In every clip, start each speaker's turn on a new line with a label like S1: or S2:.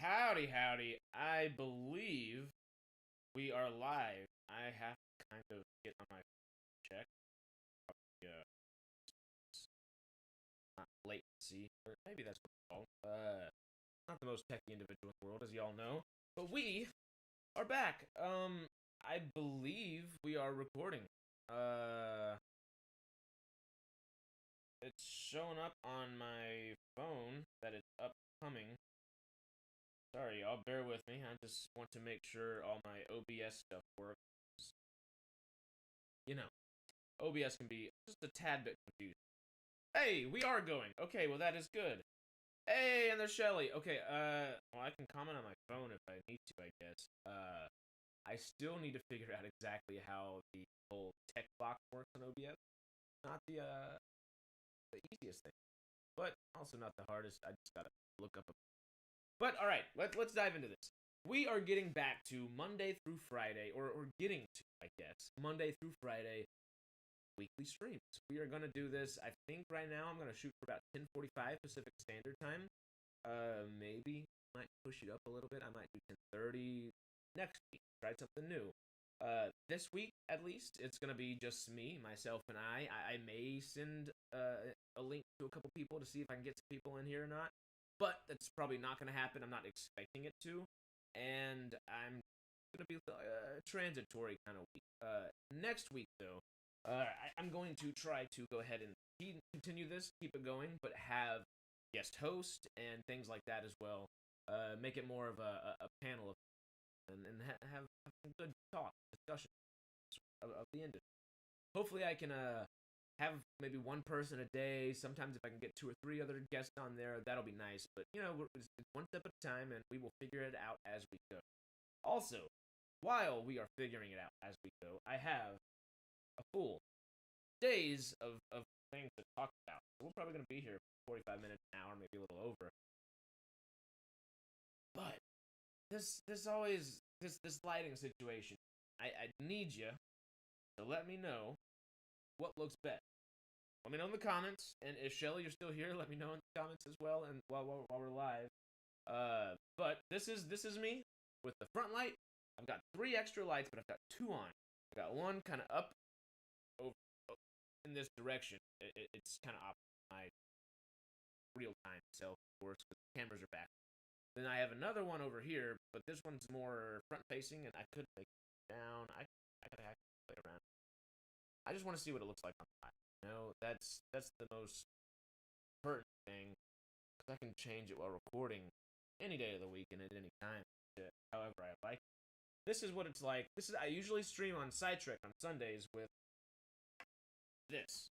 S1: Howdy, howdy. I believe we are live. I have to kind of get on my check. Yeah, not latency, or maybe that's what it's called. Not the most techy individual in the world, as y'all know, but we are back. I believe we are recording. It's showing up on my phone that it's upcoming. Sorry, y'all, bear with me. I just want to make sure all my OBS stuff works. You know, OBS can be just a tad bit confusing. Hey, we are going. Okay, well, that is good. Hey, and there's Shelly. Okay, well, I can comment on my phone if I need to, I guess. I still need to figure out exactly how the whole text box works on OBS. Not the easiest thing, but also not the hardest. I just gotta look up. But all right, let's dive into this. We are getting back to Monday through Friday, or getting to, I guess, Monday through Friday weekly streams. We are gonna do this. I think right now I'm gonna shoot for about 10:45 Pacific Standard Time. Maybe might push it up a little bit. I might do 10:30 next week. Try something new. This week at least, it's gonna be just me, myself, and I may send a link to a couple people to see if I can get some people in here or not. But that's probably not going to happen. I'm not expecting it to. And I'm going to be transitory kind of week. Next week, though, I'm going to try to go ahead and continue this, keep it going, but have guest host and things like that as well. Make it more of a panel of and have some good talk, discussion of the industry. Hopefully I can have maybe one person a day. Sometimes if I can get 2 or 3 other guests on there, that'll be nice. But, it's one step at a time, and we will figure it out as we go. Also, while we are figuring it out as we go, I have a full days of things to talk about. So we're probably going to be here for 45 minutes, an hour, maybe a little over. But this lighting situation, I need you to let me know what looks best. Let me know in the comments, and if Shelly, you're still here, let me know in the comments as well. And while we're live, but this is me with the front light. I've got 3 extra lights, but I've got 2 on. I got one kind of up over in this direction. It's kind of off my real time self, of course, because the cameras are back. Then I have another one over here, but this one's more front facing, and I could make it down. I gotta actually play around. I just want to see what it looks like on the live. That's the most pertinent thing, because I can change it while recording any day of the week and at any time, however I like. This is what it's like. I usually stream on Sidetrack on Sundays with this.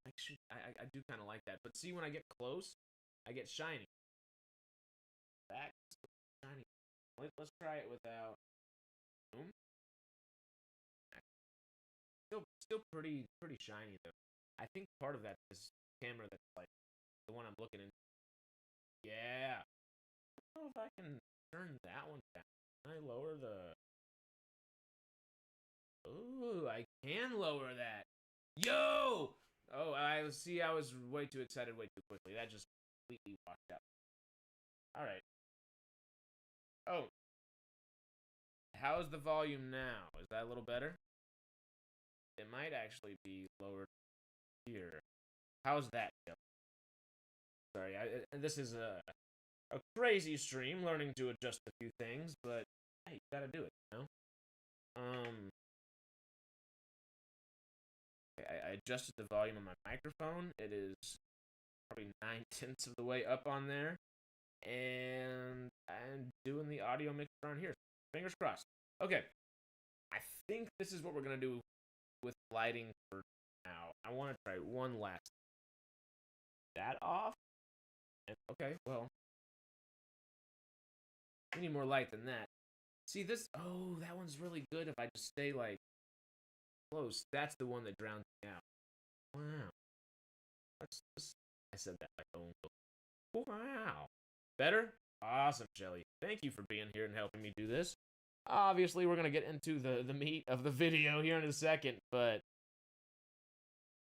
S1: Actually, I do kind of like that, but see, when I get close, I get shiny. That's shiny. Let's try it without. Boom. Still pretty shiny though. I think part of that is camera that's like the one I'm looking in. Yeah. I don't know if I can turn that one down. Can I lower the? Ooh, I can lower that. Yo! Oh, I was way too excited way too quickly. That just completely washed out. All right. Oh. How's the volume now? Is that a little better? It might actually be lowered here. How's that? Sorry, this is a crazy stream, learning to adjust a few things, but hey, you gotta do it, I adjusted the volume on my microphone. It is probably 9/10 of the way up on there, and I'm doing the audio mix around here. Fingers crossed. Okay, I think this is what we're gonna do with lighting for now. I want to try one last. That off? And, okay, well, we need more light than that. See this? Oh, that one's really good if I just stay like close. That's the one that drowns me out. Wow. I said that like oh wow. Better? Awesome, Shelly. Thank you for being here and helping me do this. Obviously, we're gonna get into the meat of the video here in a second, but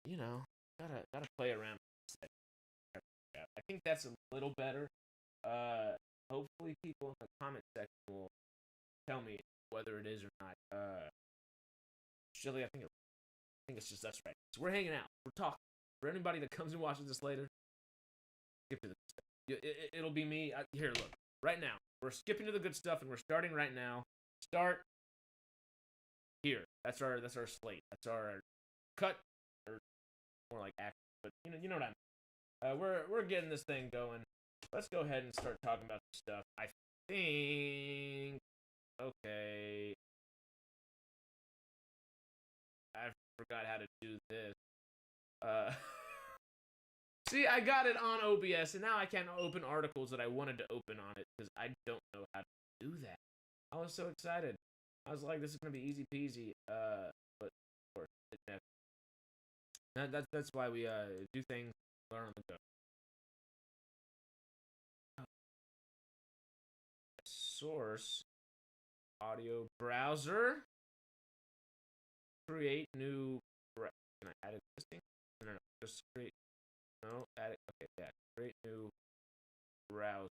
S1: gotta play around. I think that's a little better. Hopefully, people in the comment section will tell me whether it is or not. Shelly, I think it's just us right. So we're hanging out. We're talking. For anybody that comes and watches this later, skip to the good stuff. It'll be me. Here, look. Right now, we're skipping to the good stuff, and we're starting right now. Start here. That's our slate. That's our cut, or more like act. But you know what I mean. We're getting this thing going. Let's go ahead and start talking about some stuff. I think. Okay. I forgot how to do this. See, I got it on OBS, and now I can't open articles that I wanted to open on it because I don't know how to do that. I was so excited. I was like, this is gonna be easy peasy. But of course, it never. That's why we do things, learn on the go. Source audio browser. Create new. Can I add existing? No. Just create. No, add it. Okay, yeah. Create new browser.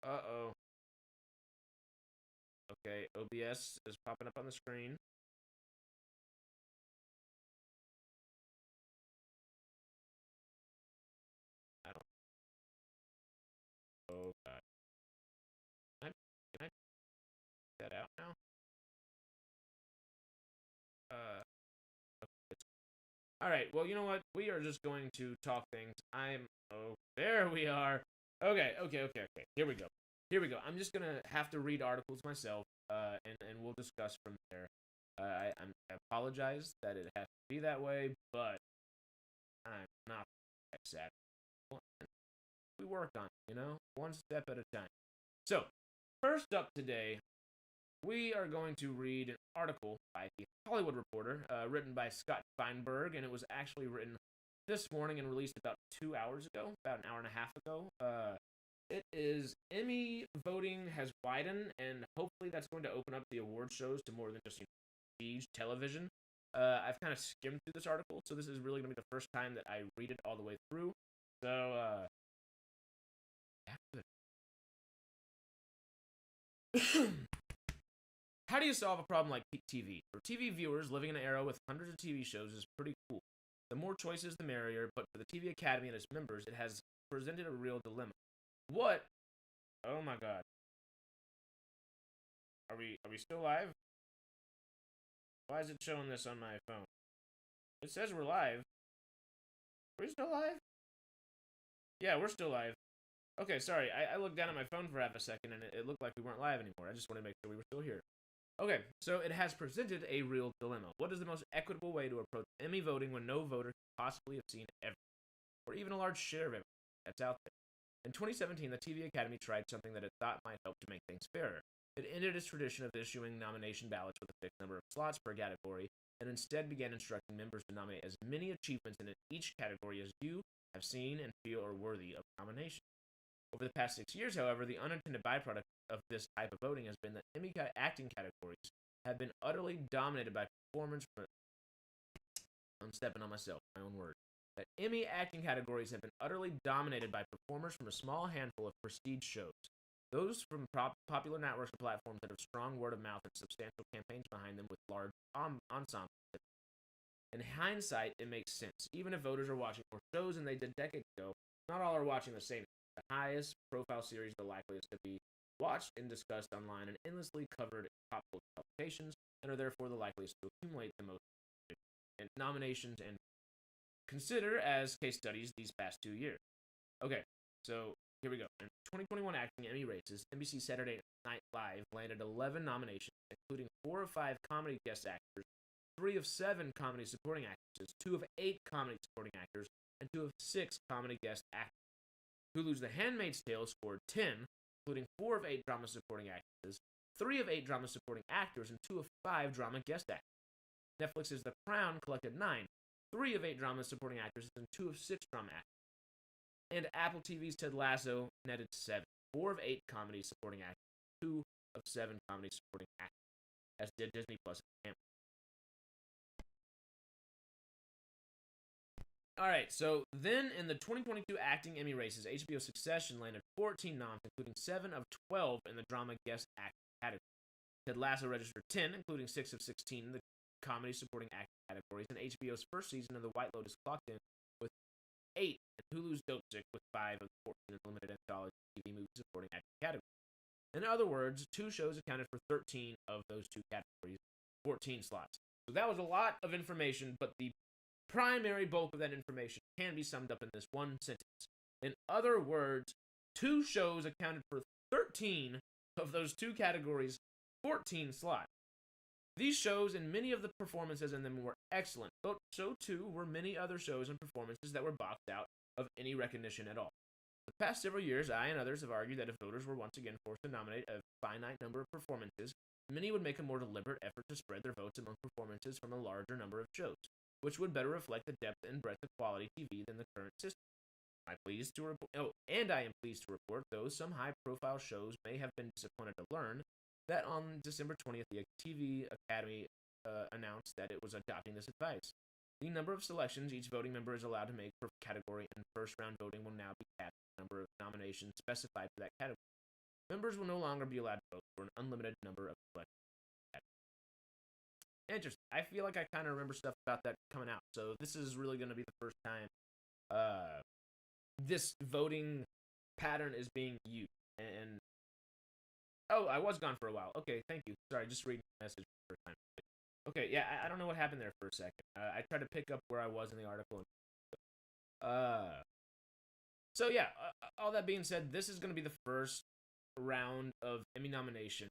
S1: Uh-oh. Okay, OBS is popping up on the screen. I don't. Oh God. Can I get that out now? Okay. All right. Well, you know what? We are just going to talk things. Oh, there we are. Okay. Here we go. I'm just gonna have to read articles myself, and we'll discuss from there. I apologize that it has to be that way, but I'm not that sad. We work on it, one step at a time. So, first up today, we are going to read an article by the Hollywood Reporter, written by Scott Feinberg, and it was actually written this morning and released about 2 hours ago, about an hour and a half ago. It is Emmy voting has widened, and hopefully that's going to open up the award shows to more than just prestige television. I've kind of skimmed through this article, so this is really going to be the first time that I read it all the way through. So, how do you solve a problem like peak TV? For TV viewers living in an era with hundreds of TV shows is pretty cool. The more choices, the merrier, but for the TV Academy and its members, it has presented a real dilemma. What? Oh my God. Are we still live? Why is it showing this on my phone? It says we're live. Are we still live? Yeah, we're still live. Okay, sorry. I looked down at my phone for half a second and it looked like we weren't live anymore. I just wanted to make sure we were still here. Okay, so it has presented a real dilemma. What is the most equitable way to approach Emmy voting when no voter could possibly have seen everything, or even a large share of everything that's out there? In 2017, the TV Academy tried something that it thought might help to make things fairer. It ended its tradition of issuing nomination ballots with a fixed number of slots per category, and instead began instructing members to nominate as many achievements in each category as you have seen and feel are worthy of nomination. Over the past 6 years, however, the unintended byproduct of this type of voting has been that Emmy acting categories have been utterly dominated by performance from. I'm stepping on myself, my own word. That Emmy acting categories have been utterly dominated by performers from a small handful of prestige shows. Those from popular networks and platforms that have strong word of mouth and substantial campaigns behind them with large ensembles. In hindsight, it makes sense. Even if voters are watching more shows than they did decades ago, not all are watching the same. The highest profile series are the likeliest to be watched and discussed online and endlessly covered in pop culture publications, and are therefore the likeliest to accumulate the most nominations and consider as case studies these past 2 years. Okay, so here we go. In 2021 acting Emmy races, NBC Saturday Night Live landed 11 nominations, including 4 of 5 comedy guest actors, 3 of 7 comedy supporting actresses, 2 of 8 comedy supporting actors, and 2 of 6 comedy guest actors. Hulu's The Handmaid's Tale scored 10, including 4 of 8 drama supporting actresses, 3 of 8 drama supporting actors, and 2 of 5 drama guest actors. Netflix's The Crown collected 9, 3 of 8 drama supporting actresses, and 2 of 6 drama actors. And Apple TV's Ted Lasso netted 7, 4 of 8 comedy supporting actors, 2 of 7 comedy supporting actors, as did Disney Plus and All right, so then in the 2022 acting Emmy races, HBO Succession landed 14 noms, including 7 of 12 in the drama guest acting category. Ted Lasso registered 10, including 6 of 16 in the comedy supporting acting categories, and HBO's first season of The White Lotus clocked in with 8, and Hulu's Dopesick with 5 of the 14 in the limited anthology TV movie supporting acting category. In other words, 2 shows accounted for 13 of those 2 categories, 14 slots. So that was a lot of information, but the primary bulk of that information can be summed up in this one sentence. In other words, 2 shows accounted for 13 of those 2 categories, 14 slots. These shows and many of the performances in them were excellent, but so too were many other shows and performances that were boxed out of any recognition at all. The past several years, I and others have argued that if voters were once again forced to nominate a finite number of performances, many would make a more deliberate effort to spread their votes among performances from a larger number of shows, which would better reflect the depth and breadth of quality TV than the current system. I am pleased to report, though some high-profile shows may have been disappointed to learn that on December 20th, the TV Academy announced that it was adopting this advice. The number of selections each voting member is allowed to make per category and first-round voting will now be capped at the number of nominations specified for that category. Members will no longer be allowed to vote for an unlimited number of selections. Interesting. I feel like I kind of remember stuff about that coming out, so this is really going to be the first time this voting pattern is being used. And oh, I was gone for a while. Okay, thank you. Sorry, just reading the message for the first time. Okay, yeah, I don't know what happened there for a second. I tried to pick up where I was in the article. So yeah, all that being said, this is going to be the first round of Emmy nominations,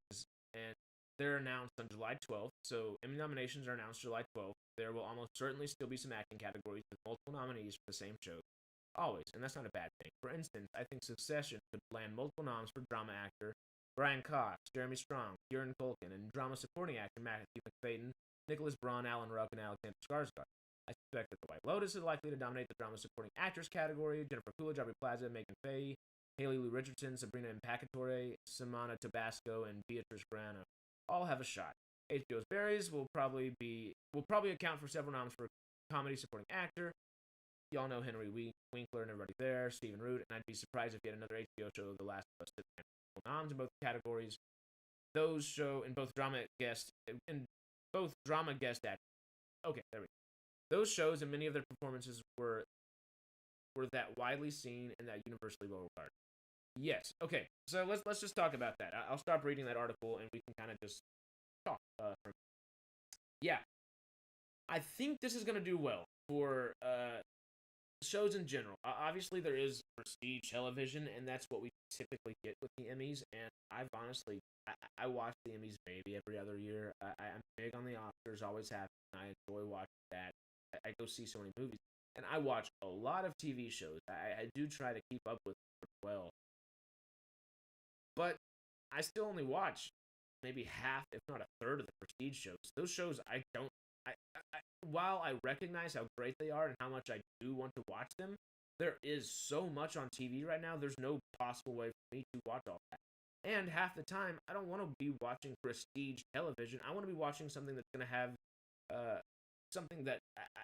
S1: and they're announced on July 12th. So Emmy nominations are announced July 12th. There will almost certainly still be some acting categories with multiple nominees for the same show. Always, and that's not a bad thing. For instance, I think Succession could land multiple noms for drama actor Brian Cox, Jeremy Strong, Kieran Culkin, and drama supporting actor Matthew McFadden, Nicholas Braun, Alan Ruck, and Alexander Skarsgård. I suspect that The White Lotus is likely to dominate the drama supporting actress category. Jennifer Coolidge, Aubrey Plaza, Megan Fahy, Haley Lou Richardson, Sabrina Impacatore, Samana Tabasco, and Beatrice Grano all have a shot. HBO's Barry's will probably account for several noms for comedy supporting actor. Y'all know Henry Winkler and everybody there, Stephen Root, and I'd be surprised if yet another HBO show, The Last of Us, did noms in both categories. Those show in both drama guest actors. Okay, there we go. Those shows and many of their performances were that widely seen and that universally well regarded. Yes. Okay. So let's just talk about that. I'll stop reading that article and we can kind of just talk. Yeah. I think this is gonna do well for shows in general. Obviously, there is prestige television, and that's what we typically get with the Emmys. And I've honestly, I watch the Emmys maybe every other year. I'm big on the Oscars, always have. I enjoy watching that. I go see so many movies, and I watch a lot of TV shows. I do try to keep up with it well, but I still only watch maybe half, if not a third, of the prestige shows. Those shows I don't. While I recognize how great they are and how much I do want to watch them, there is so much on TV right now. There's no possible way for me to watch all that. And half the time, I don't want to be watching prestige television. I want to be watching something that's going to have something that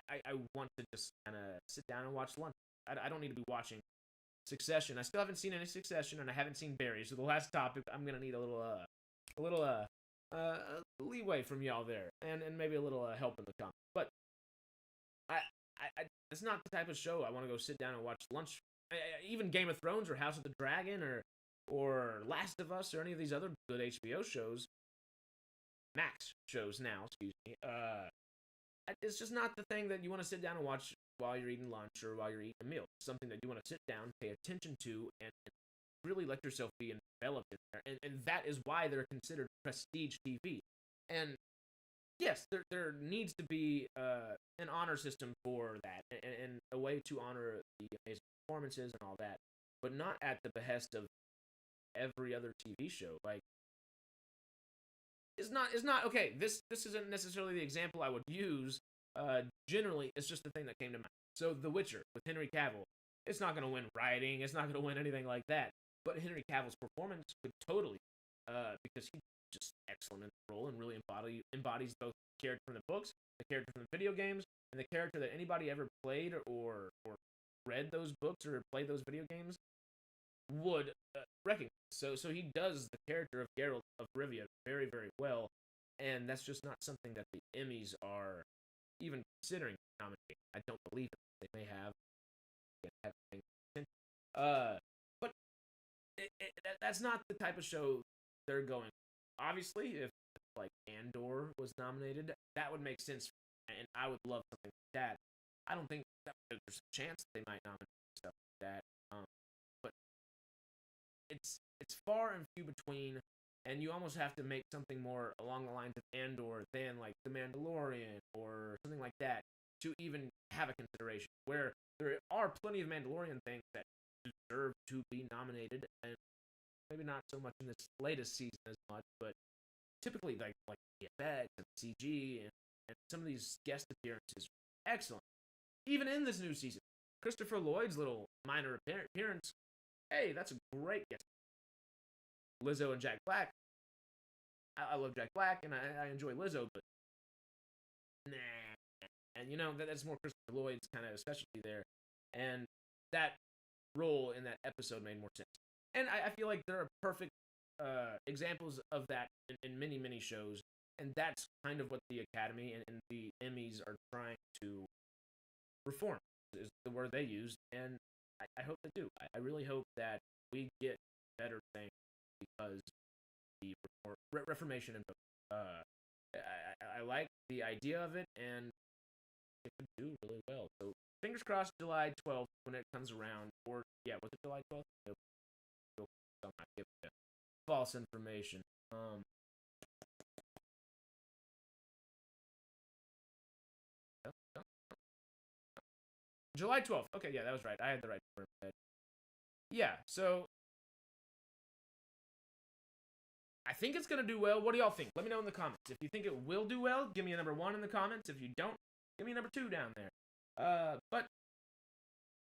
S1: I want to just kind of sit down and watch lunch. I don't need to be watching Succession. I still haven't seen any Succession, and I haven't seen Barry. So the last topic, I'm going to need a little leeway from y'all there, and maybe a little help in the comments. But it's not the type of show I want to go sit down and watch lunch. Even Game of Thrones or House of the Dragon or Last of Us or any of these other good HBO shows, Max shows now, excuse me. It's just not the thing that you want to sit down and watch while you're eating lunch or while you're eating a meal. It's something that you want to sit down, pay attention to, and really let yourself be enveloped in there. And that is why they're considered prestige TV. And yes, there needs to be an honor system for that and a way to honor the amazing performances and all that, but not at the behest of every other TV show. Like, it's not okay. This isn't necessarily the example I would use. Generally, it's just the thing that came to mind. So, The Witcher with Henry Cavill, it's not going to win writing. It's not going to win anything like that. But Henry Cavill's performance could totally, because he's just excellent in the role and really embodies both the character from the books, the character from the video games, and the character that anybody ever played or read those books or played those video games would recognize. So he does the character of Geralt of Rivia very, very well, and that's just not something that the Emmys are even considering nominating. I don't believe it. They may have. But that's not the type of show they're going. Obviously, if like Andor was nominated, that would make sense, and I would love something like that. I don't think that there's a chance that they might nominate stuff like that. But it's far and few between, and you almost have to make something more along the lines of Andor than like The Mandalorian or something like that to even have a consideration. Where there are plenty of Mandalorian things that deserve to be nominated, and maybe not so much in this latest season as much, but typically like VFX and CG and some of these guest appearances are excellent. Even in this new season, Christopher Lloyd's little minor appearance, hey, that's a great guest. Lizzo and Jack Black. I love Jack Black, and I enjoy Lizzo, but nah. And that's more Christopher Lloyd's kind of specialty there, and that role in that episode made more sense. And I feel like there are perfect examples of that in many, many shows, and that's kind of what the Academy and the Emmys are trying to reform, is the word they use, and I hope they do. I really hope that we get better things because the reformation in I like the idea of it, and it could do really well. So fingers crossed, July 12th when it comes around, or was it July 12th? Nope. I'm not giving you false information. July 12th. Okay, yeah, that was right. I had the right number. Yeah, so I think it's gonna do well. What do y'all think? Let me know in the comments. If you think it will do well, give me a number 1 in the comments. If you don't, give me a number 2 down there. But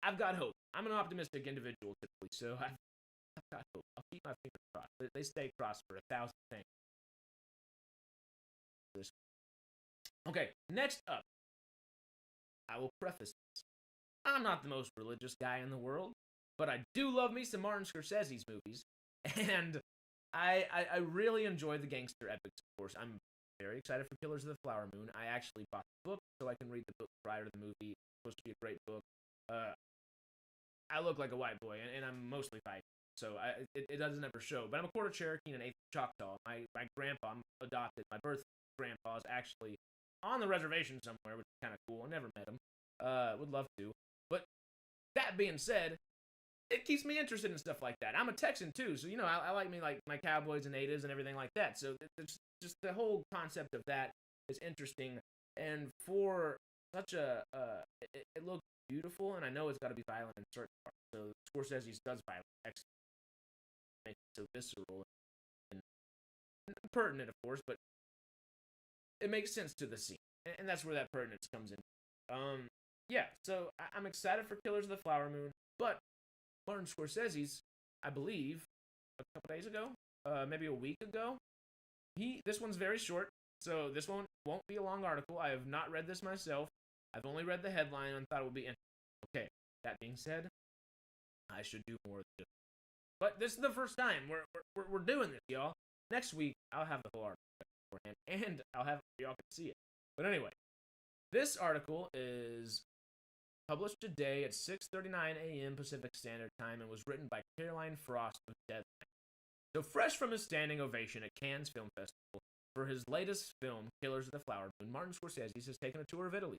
S1: I've got hope. I'm an optimistic individual typically, so I've got hope. I'll keep my fingers crossed. They stay crossed for 1,000 things. Okay, next up, I will preface this. I'm not the most religious guy in the world, but I do love me some Martin Scorsese's movies, and I really enjoy the gangster epics, of course. I'm very excited for Killers of the Flower Moon. I actually bought the book so I can read the book prior to the movie. It's supposed to be a great book. I look like a white boy, and I'm mostly white, so it doesn't ever show. But I'm a quarter Cherokee and an eighth Choctaw. My grandpa, I'm adopted. My birth grandpa is actually on the reservation somewhere, which is kind of cool. I never met him. Would love to. But that being said, it keeps me interested in stuff like that. I'm a Texan too, so I like my cowboys and natives and everything like that. So it's just the whole concept of that is interesting, and for such a it looks beautiful, and I know it's got to be violent in certain parts. So Scorsese does violent, excellent, makes it so visceral and pertinent, of course, but it makes sense to the scene, and that's where that pertinence comes in. So I'm excited for Killers of the Flower Moon, but Martin Scorsese's, I believe, a couple days ago, maybe a week ago, this one's very short, so this one won't be a long article. I have not read this myself. I've only read the headline and thought it would be interesting. Okay, that being said, I should do more of this. But this is the first time we're doing this, y'all. Next week, I'll have the whole article beforehand, and I'll have y'all can see it. But anyway, this article is published today at 6:39 a.m. Pacific Standard Time and was written by Caroline Frost of Deadline. So fresh from his standing ovation at Cannes Film Festival for his latest film, Killers of the Flower Moon, Martin Scorsese has taken a tour of Italy,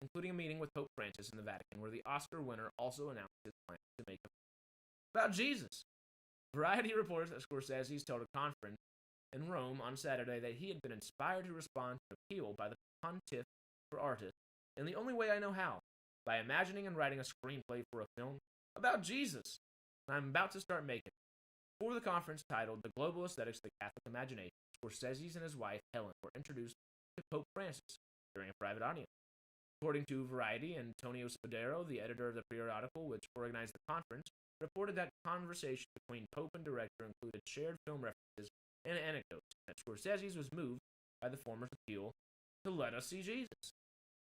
S1: including a meeting with Pope Francis in the Vatican, where the Oscar winner also announced his plan to make a film about Jesus. Variety reports that Scorsese told a conference in Rome on Saturday that he had been inspired to respond to appeal by the Pontiff for Artists in the only way I know how, by imagining and writing a screenplay for a film about Jesus. And I'm about to start making it. For the conference titled The Global Aesthetics of the Catholic Imagination, Scorsese and his wife, Helen, were introduced to Pope Francis during a private audience. According to Variety, Antonio Spadaro, the editor of the periodical which organized the conference, reported that conversation between Pope and director included shared film references and anecdotes, that Scorsese was moved by the former's appeal to let us see Jesus.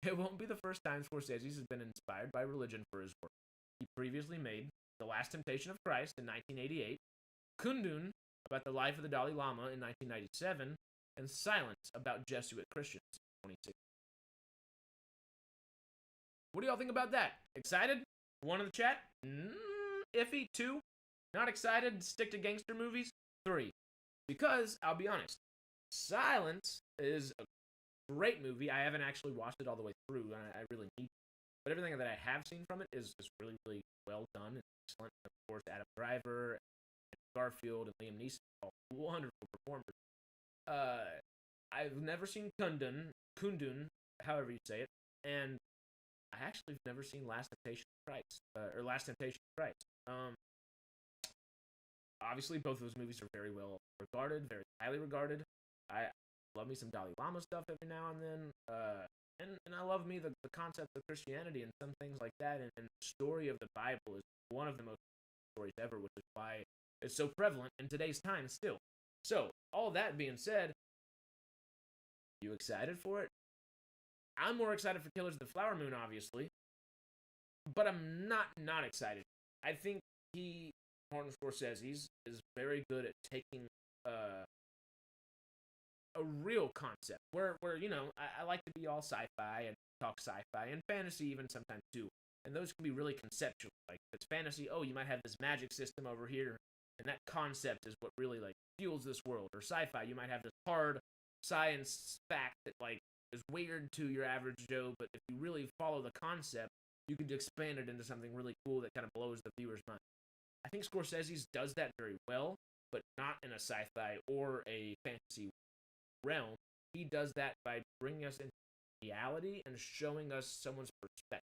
S1: It won't be the first time Scorsese has been inspired by religion for his work. He previously made The Last Temptation of Christ in 1988, Kundun about the life of the Dalai Lama in 1997, and Silence about Jesuit Christians in 2016. What do y'all think about that? Excited? One in the chat? Iffy. 2. Not excited? Stick to gangster movies? 3. Because, I'll be honest, Silence is a great movie. I haven't actually watched it all the way through, and I really need to. But everything that I have seen from it is really, really well done and excellent. Of course, Adam Driver, and Garfield, and Liam Neeson, all wonderful performers. I've never seen Kundun, however you say it, and I actually have never seen Last Temptation of Christ, or Last Temptation of Christ. Obviously, both of those movies are very well regarded, very highly regarded. I love me some Dalai Lama stuff every now and then, and I love me the concept of Christianity and some things like that, and the story of the Bible is one of the most stories ever, which is why it's so prevalent in today's time still. So, all that being said, you excited for it? I'm more excited for Killers of the Flower Moon, obviously, but I'm not excited. I think Martin Scorsese, is very good at taking a real concept where I like to be all sci-fi and talk sci-fi and fantasy even sometimes too, and those can be really conceptual. Like if it's fantasy, you might have this magic system over here, and that concept is what really like fuels this world. Or sci-fi, you might have this hard science fact that like is weird to your average Joe, but if you really follow the concept, you could expand it into something really cool that kind of blows the viewer's mind. I think Scorsese does that very well, but not in a sci-fi or a fantasy realm. He does that by bringing us into reality and showing us someone's perspective.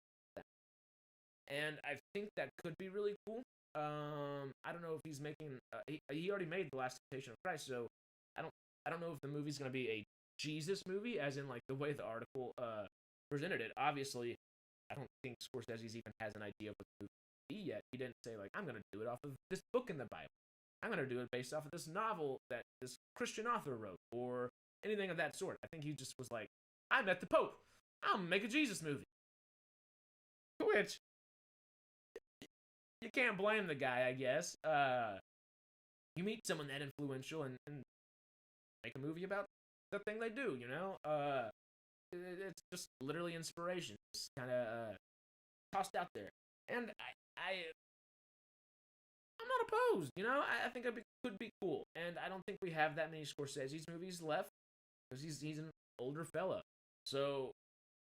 S1: And I think that could be really cool. I don't know if he's making. He already made The Last Temptation of Christ, so I don't know if the movie's gonna be a Jesus movie, as in like the way the article presented it. Obviously, I don't think Scorsese even has an idea of what the movie will be yet. He didn't say like I'm gonna do it off of this book in the Bible. I'm gonna do it based off of this novel that this Christian author wrote, or anything of that sort. I think he just was like, I met the Pope. I'll make a Jesus movie. Which you can't blame the guy, I guess. You meet someone that influential and make a movie about the thing they do, it's just literally inspiration. It's kind of tossed out there. And I'm not opposed, I think it could be cool. And I don't think we have that many Scorsese's movies left, because he's an older fella. So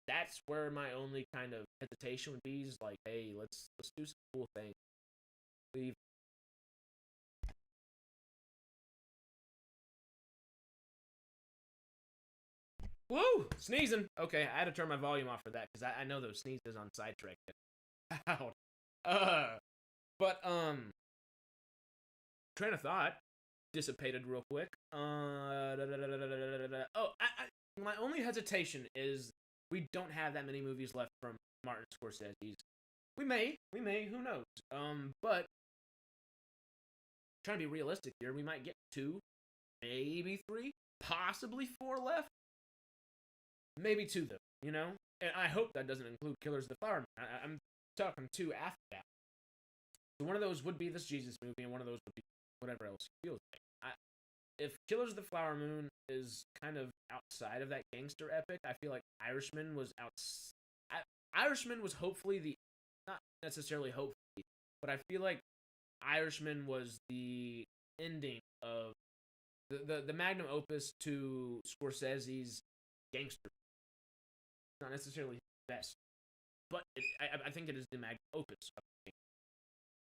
S1: that's where my only kind of hesitation would be, is like, hey, let's do some cool things. Leave. Woo! Sneezing. Okay, I had to turn my volume off for that, because I know those sneezes on sidetrack. Out. But train of thought dissipated real quick. My only hesitation is we don't have that many movies left from Martin Scorsese's. We may, who knows? But trying to be realistic here, we might get 2, maybe 3, possibly 4 left. Maybe 2 though, And I hope that doesn't include Killers of the Flower Moon. I'm talking 2 after that. So one of those would be this Jesus movie, and one of those would be whatever else feels like. If Killers of the Flower Moon is kind of outside of that gangster epic, I feel like Irishman was Irishman was hopefully not necessarily hopefully, but I feel like Irishman was the ending of the magnum opus to Scorsese's gangster. Not necessarily best, but I think it is the magnum opus.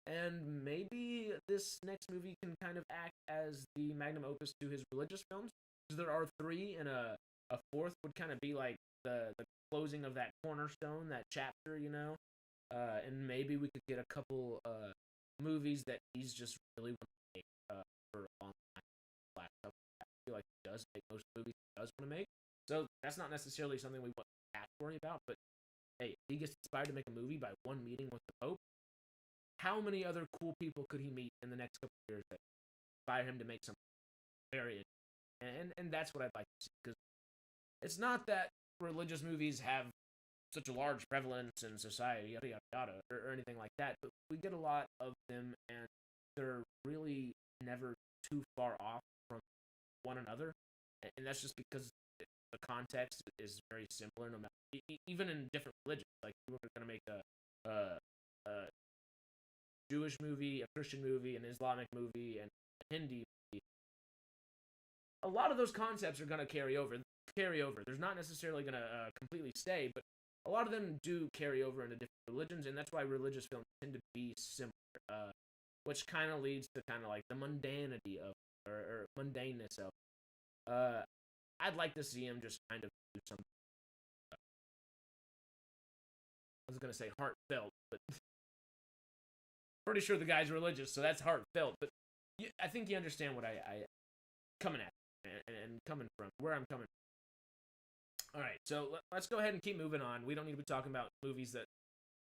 S1: And maybe this next movie can kind of act as the magnum opus to his religious films. Because there are 3, and a 4th would kind of be like the closing of that cornerstone, that chapter, And maybe we could get a couple movies that he's just really want to make for a long time. I feel like he does make most movies he does want to make. So that's not necessarily something we have to worry about. But hey, he gets inspired to make a movie by one meeting with the Pope. How many other cool people could he meet in the next couple of years that inspire him to make something very interesting? And that's what I'd like to see, because it's not that religious movies have such a large prevalence in society, yada yada yada, or anything like that. But we get a lot of them, and they're really never too far off from one another, and that's just because the context is very similar. No matter, even in different religions, like if we were going to make a Jewish movie, a Christian movie, an Islamic movie, and a Hindi movie, a lot of those concepts are going to carry over. There's not necessarily going to completely stay, but a lot of them do carry over into different religions, and that's why religious films tend to be similar, which kind of leads to kind of like the mundanity of, or mundaneness of. I'd like to see him just kind of do something. I was gonna say heartfelt, but pretty sure the guy's religious, so that's heartfelt. But I think you understand what I coming at and coming from where I'm coming from. All right, so let's go ahead and keep moving on. We don't need to be talking about movies that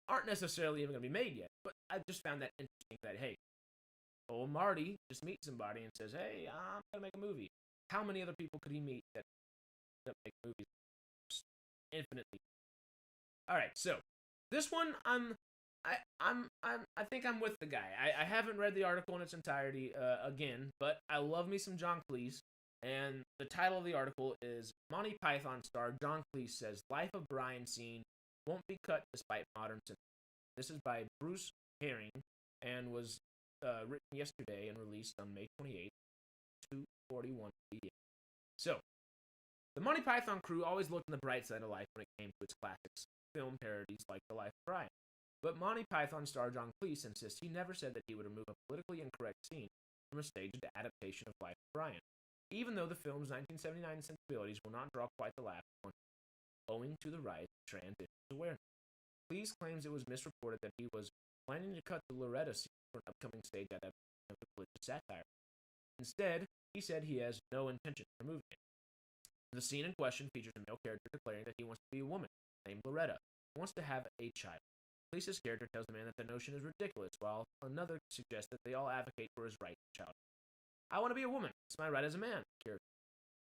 S1: aren't necessarily even going to be made yet. But I just found that interesting that, hey, old Marty just meets somebody and says, hey, I'm going to make a movie. How many other people could he meet that make movies? Just infinitely. All right, so this one, I think I'm with the guy. I haven't read the article in its entirety again, but I love me some John Cleese. And the title of the article is Monty Python star John Cleese says Life of Brian scene won't be cut despite modern cinema. This is by Bruce Herring and was written yesterday and released on May 28th, 2:41 p.m. So, the Monty Python crew always looked on the bright side of life when it came to its classics film parodies like The Life of Brian. But Monty Python star John Cleese insists he never said that he would remove a politically incorrect scene from a staged adaptation of Life of Brian, even though the film's 1979 sensibilities will not draw quite the laugh owing to the rise of trans issues awareness. Cleese claims it was misreported that he was planning to cut the Loretta scene for an upcoming stage adaptation of the religious satire. Instead, he said he has no intention of removing it. The scene in question features a male character declaring that he wants to be a woman named Loretta, who wants to have a child. Cleese's character tells the man that the notion is ridiculous, while another suggests that they all advocate for his right to child. I want to be a woman. It's my right as a man. Character.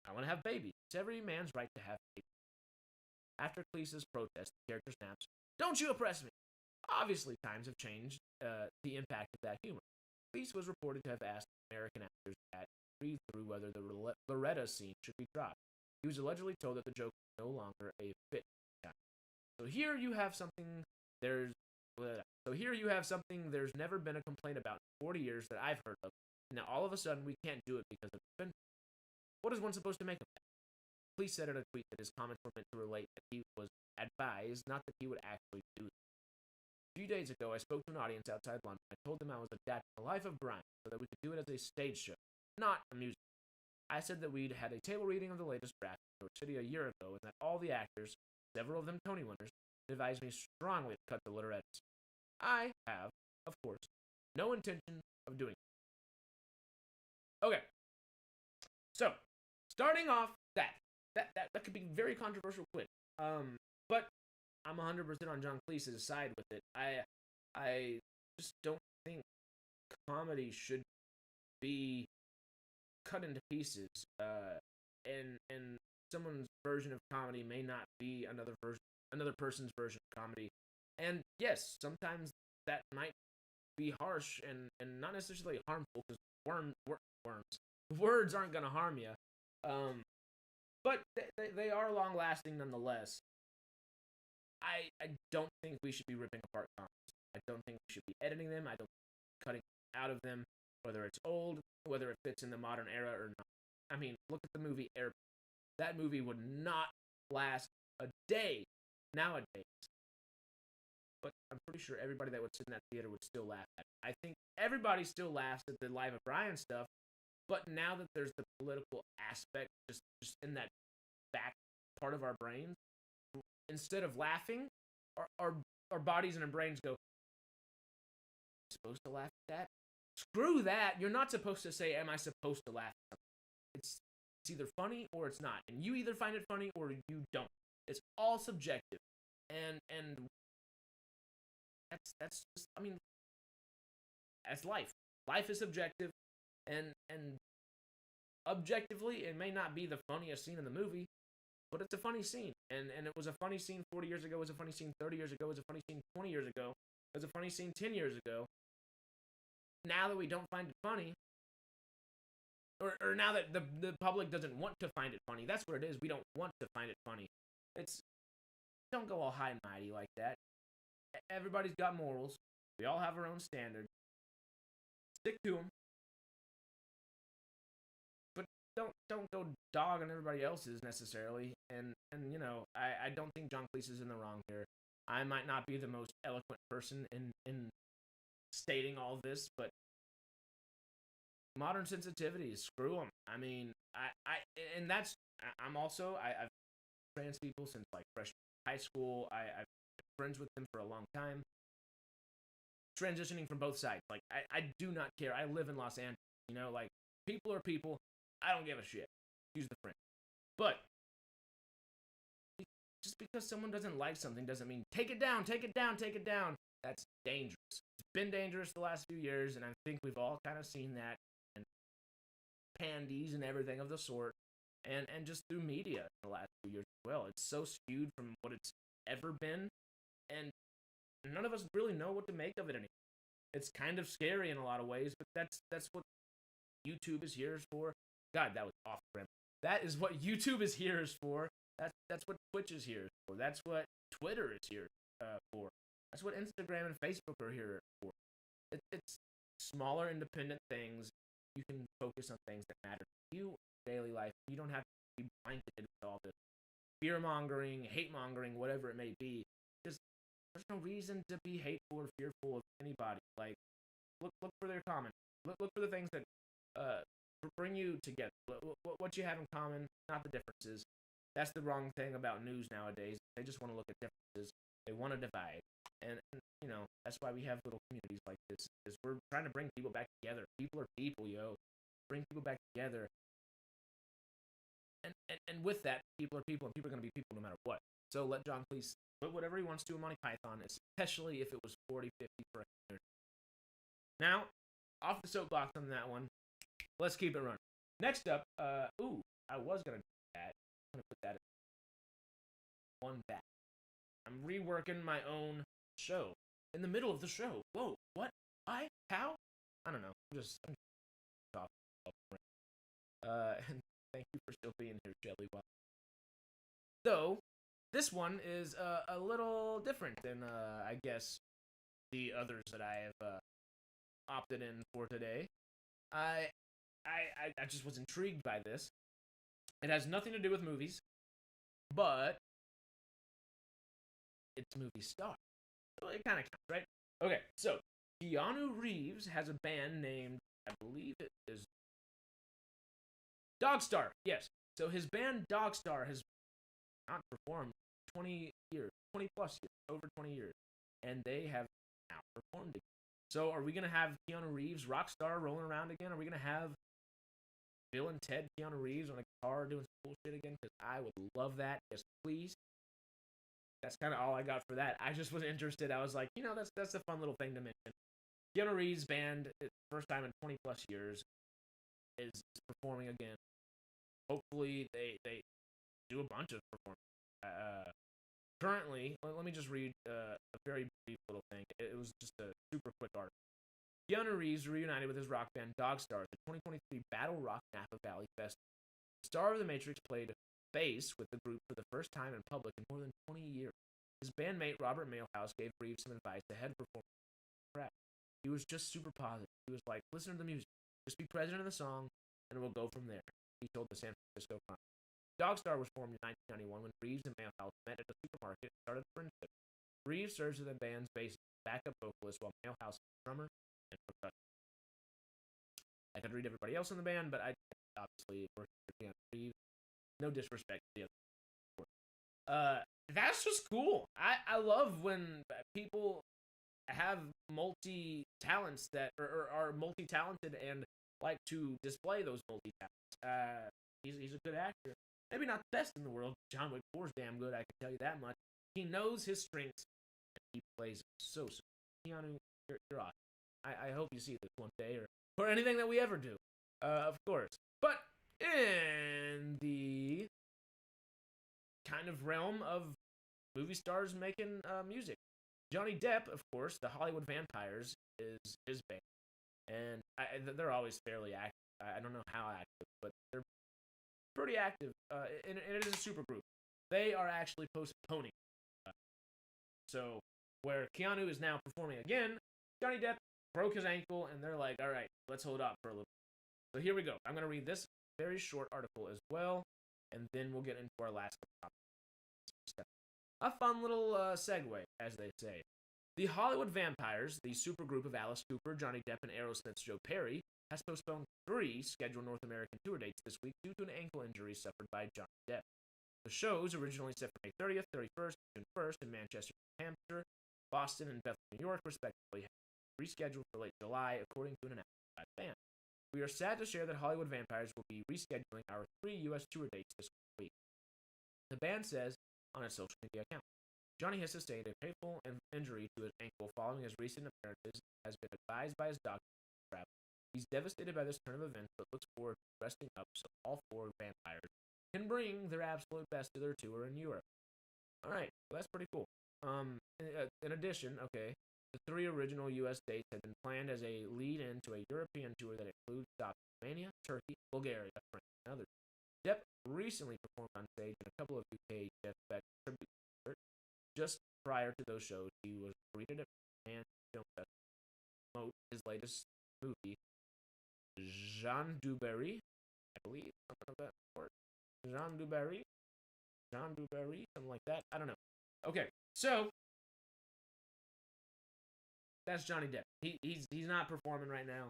S1: I want to have babies. It's every man's right to have babies. After Cleese's protest, the character snaps, "Don't you oppress me!" Obviously, times have changed the impact of that humor. Cleese was reported to have asked American actors that read through whether the Loretta scene should be dropped. He was allegedly told that the joke was no longer a fit. So here you have something there's never been a complaint about in 40 years that I've heard of. Now all of a sudden we can't do it because of offense. What is one supposed to make of that? Cleese said in a tweet that his comments were meant to relate that he was advised, not that he would actually do it. A few days ago, I spoke to an audience outside London. I told them I was adapting The Life of Brian so that we could do it as a stage show, not a musical. I said that we'd had a table reading of the latest draft in New York City a year ago, and that all the actors, several of them Tony winners, advised me strongly to cut the Lorettas. I have, of course, no intention of doing it. Okay. So, starting off that could be very controversial quick. But I'm 100% on John Cleese's side with it. I just don't think comedy should be cut into pieces. And someone's version of comedy may not be another person's version of comedy. And yes, sometimes that might be harsh and not necessarily harmful because words aren't gonna harm you. But they are long lasting nonetheless. I don't think we should be ripping apart comics. I don't think we should be editing them. I don't think cutting out of them, whether it's old, whether it fits in the modern era or not. I mean, look at the movie Airplane. That movie would not last a day nowadays. But I'm pretty sure everybody that would sit in that theater would still laugh at it. I think everybody still laughs at the Life of Brian stuff, but now that there's the political aspect just in that back part of our brains, instead of laughing, our bodies and our brains go, supposed to laugh at that? Screw that. You're not supposed to say, am I supposed to laugh at something? It's either funny or it's not. And you either find it funny or you don't. It's all subjective. And that's just, I mean, that's life. Life is subjective. And objectively, it may not be the funniest scene in the movie, but it's a funny scene, and it was a funny scene 40 years ago, it was a funny scene 30 years ago, it was a funny scene 20 years ago, it was a funny scene 10 years ago. Now that we don't find it funny, or now that the public doesn't want to find it funny, that's what it is. We don't want to find it funny. It's, don't go all high and mighty like that. Everybody's got morals. We all have our own standards. Stick to them. But don't go dogging everybody else's necessarily. And you know, I don't think John Cleese is in the wrong here. I might not be the most eloquent person in stating all this, but modern sensitivities, screw them. I mean, and that's, I've trans people since like freshman high school. I've been friends with them for a long time. Transitioning from both sides, like I do not care. I live in Los Angeles, you know, like people are people. I don't give a shit. Use the French. But just because someone doesn't like something doesn't mean take it down, take it down, take it down. That's dangerous. It's been dangerous the last few years, and I think we've all kind of seen that, and pandies and everything of the sort, and just through media the last few years as well. It's so skewed from what it's ever been, and none of us really know what to make of it anymore. It's kind of scary in a lot of ways, but that's what YouTube is here for. God, that was off-brand. That is what YouTube is here for. That's what Twitch is here for. That's what Twitter is here for. That's what Instagram and Facebook are here for. It's smaller, independent things. You can focus on things that matter to you in daily life. You don't have to be blanketed with all this fear-mongering, hate-mongering, whatever it may be. Just, there's no reason to be hateful or fearful of anybody. Like, look for their comments. Look for the things that bring you together. What you have in common, not the differences. That's the wrong thing about news nowadays. They just want to look at differences. They want to divide. And you know, that's why we have little communities like this. Is we're trying to bring people back together. People are people, yo. Bring people back together. And with that, people are people, and people are going to be people no matter what. So let John Cleese put whatever he wants to in Monty Python, especially if it was 40, 50 for a community. Now, off the soapbox on that one. Let's keep it running. Next up, I was going to do that. I'm going to put that one back. I'm reworking my own show in the middle of the show. Whoa, what? Why? How? I don't know. I'm just talking. And thank you for still being here, Shelly. Though, this one is a little different than, I guess, the others that I have opted in for today. I just was intrigued by this. It has nothing to do with movies, but it's movie star. So it kind of counts, right? Okay, so Keanu Reeves has a band named, I believe it is Dogstar. Yes. So his band Dogstar has not performed 20 plus years, over 20 years, and they have now performed again. So are we going to have Keanu Reeves, Rockstar, rolling around again? Are we going to have Bill and Ted Keanu Reeves on a guitar doing some cool shit again? Because I would love that. Yes, please. That's kind of all I got for that. I just was interested. I was like, you know, that's a fun little thing to mention. Keanu Reeves' band, first time in 20 plus years, is performing again. Hopefully they do a bunch of performances. Currently, let me just read a very brief little thing. It was just a super quick article. Keanu Reeves reunited with his rock band Dogstar at the 2023 Battle Rock Napa Valley Festival. The star of The Matrix played bass with the group for the first time in public in more than 20 years. His bandmate Robert Mailhouse gave Reeves some advice ahead of performing. He was just super positive. He was like, listen to the music. Just be present in the song, and we'll go from there. He told the San Francisco Chronicle. Dogstar was formed in 1991 when Reeves and Mailhouse met at a supermarket and started a friendship. Reeves serves as the band's bassist and backup vocalist, while Mailhouse is the drummer and percussion. I could read everybody else in the band, but I obviously work with Keanu Reeves. No disrespect to the other. That's just cool. I love when people have multi-talents that are multi-talented and like to display those multi-talents. He's a good actor. Maybe not the best in the world. John Wick 4 is damn good, I can tell you that much. He knows his strengths, and he plays so. Keanu, you're awesome. I hope you see this one day, or anything that we ever do, of course. But in the kind of realm of movie stars making music. Johnny Depp, of course, the Hollywood Vampires is his band, and they're always fairly active. I don't know how active, but they're pretty active, and it is a super group. They are actually postponing. So, where Keanu is now performing again, Johnny Depp broke his ankle, and they're like, all right, let's hold up for a little bit. So here we go. I'm going to read this very short article as well, and then we'll get into our last topic. A fun little segue, as they say. The Hollywood Vampires, the supergroup of Alice Cooper, Johnny Depp, and Aerosmith's Joe Perry, has postponed 3 scheduled North American tour dates this week due to an ankle injury suffered by Johnny Depp. The shows, originally set for May 30th, 31st, and June 1st in Manchester, New Hampshire, Boston, and Bethel, New York, respectively, have been rescheduled for late July, according to an announcement by the band. We are sad to share that Hollywood Vampires will be rescheduling our 3 U.S. tour dates this week. The band says on its social media account. Johnny has sustained a painful injury to his ankle following his recent appearances and has been advised by his doctor to travel. He's devastated by this turn of events, but looks forward to resting up so all 4 vampires can bring their absolute best to their tour in Europe. Alright, well, that's pretty cool. In addition, okay, the 3 original U.S. dates have been planned as a lead-in to a European tour that includes stops in Romania, Turkey, Bulgaria, France, and others. Depp recently performed on stage in a couple of UK Jeff Beck tribute concerts. Just prior to those shows, he was greeted at Cannes Film Festival to promote his latest movie, Jean Dubarry, I believe. I don't know that word. Jean Dubarry, something like that. I don't know. Okay, so that's Johnny Depp. He's not performing right now.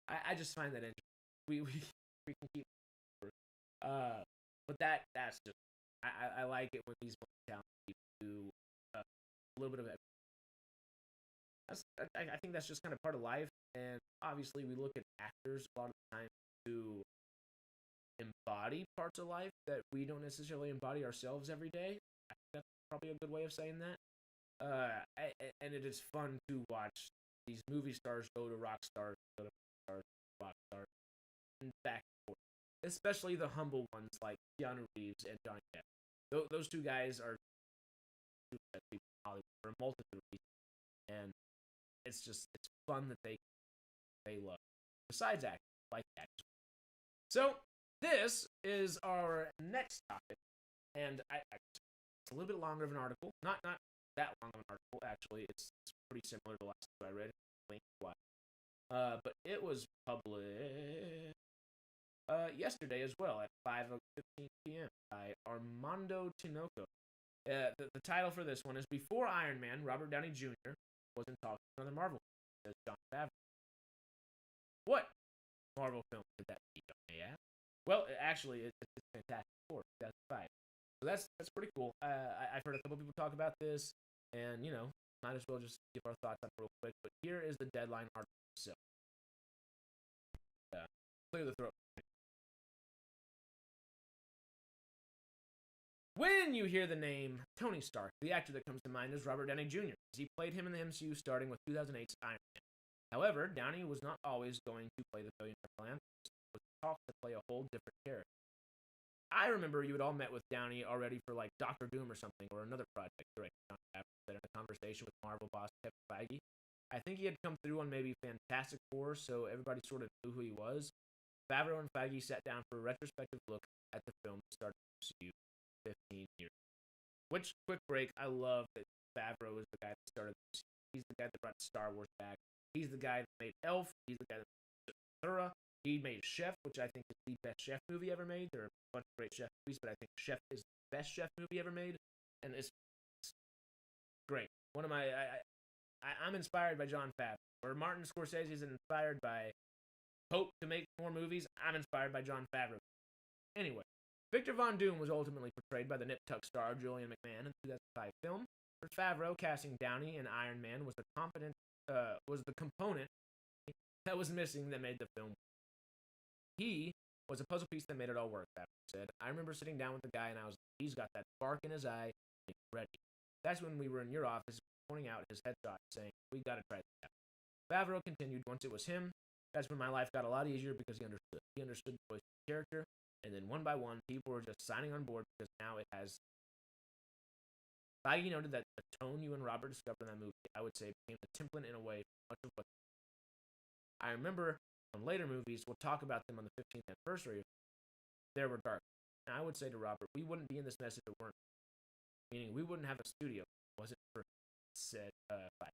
S1: I just find that interesting. We can keep. But that's just I like it when these talented people do a little bit of it. I think that's just kind of part of life, and obviously we look at actors a lot of the time to embody parts of life that we don't necessarily embody ourselves every day. I think that's probably a good way of saying that. And it is fun to watch these movie stars go to rock stars, rock stars, and back and forth. Especially the humble ones like Keanu Reeves and Johnny Depp. Those 2 guys are people in Hollywood for a multitude of reasons, and it's fun that they love. Besides acting, like acting. So this is our next topic, and it's a little bit longer of an article. Not that long of an article, actually. It's pretty similar to the last one I read. But it was published yesterday as well at 5:15 p.m. by Armando Tinoco. The title for this one is Before Iron Man, Robert Downey Jr. was in talks with another Marvel film, says Jon Favreau. What Marvel film could that be, may ask? Well, actually, it's Fantastic Four, 2005. So that's pretty cool. I've heard a couple people talk about this, and, might as well just give our thoughts on it real quick. But here is the deadline article itself. Clear the throat. When you hear the name Tony Stark, the actor that comes to mind is Robert Downey Jr., as he played him in the MCU starting with 2008's Iron Man. However, Downey was not always going to play the billionaire philanthropist. It was talked to play a whole different character. I remember you had all met with Downey already for like Doctor Doom or something, or another project, right? In a conversation with Marvel boss Kevin Feige. I think he had come through on maybe Fantastic Four, so everybody sort of knew who he was. Favreau and Feige sat down for a retrospective look at the film that started MCU 15 years. Which, quick break, I love that Favreau is the guy that started the MCU. He's the guy that brought Star Wars back. He's the guy that made Elf. He's the guy that made Thura. He made Chef, which I think is the best Chef movie ever made. There are a bunch of great Chef movies, but I think Chef is the best Chef movie ever made, and it's great. One of my, I'm inspired by Jon Favreau. Or Martin Scorsese is inspired by Pope to make more movies. I'm inspired by Jon Favreau. Anyway, Victor Von Doom was ultimately portrayed by the Nip Tuck star Julian McMahon in the 2005 film. For Favreau, casting Downey and Iron Man was the component that was missing that made the film. He was a puzzle piece that made it all work, Favreau said. I remember sitting down with the guy and I was like, he's got that spark in his eye, and he's ready. That's when we were in your office, pointing out his headshot, saying, we gotta try this out. Favreau continued, once it was him, that's when my life got a lot easier because he understood. He understood the voice of the character, and then one by one, people were just signing on board because now it has Feige noted that the tone you and Robert discovered in that movie, I would say, became the template in a way for much of what I remember on later movies. We'll talk about them on the 15th anniversary. There were dark. And I would say to Robert, we wouldn't be in this mess if it weren't. Meaning, we wouldn't have a studio. Wasn't for said Feige.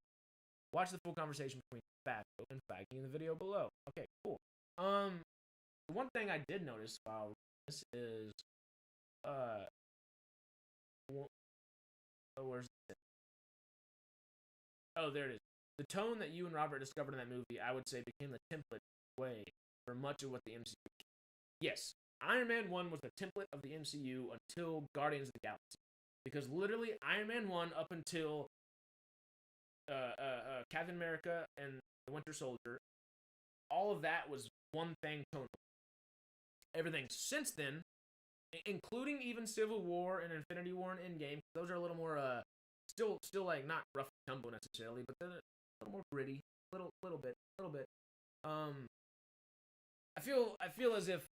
S1: Watch the full conversation between Favreau and Feige in the video below. Okay, cool. One thing I did notice while this is where's it? Oh, there it is. The tone that you and Robert discovered in that movie, I would say, became the template way for much of what the MCU. Yes, Iron Man 1 was the template of the MCU until Guardians of the Galaxy, because literally Iron Man 1 up until Captain America and the Winter Soldier, all of that was one thing tonal. Everything since then, including even Civil War and Infinity War and Endgame, those are a little more still like not rough and tumble necessarily, but they're a little more gritty, little bit. I feel as if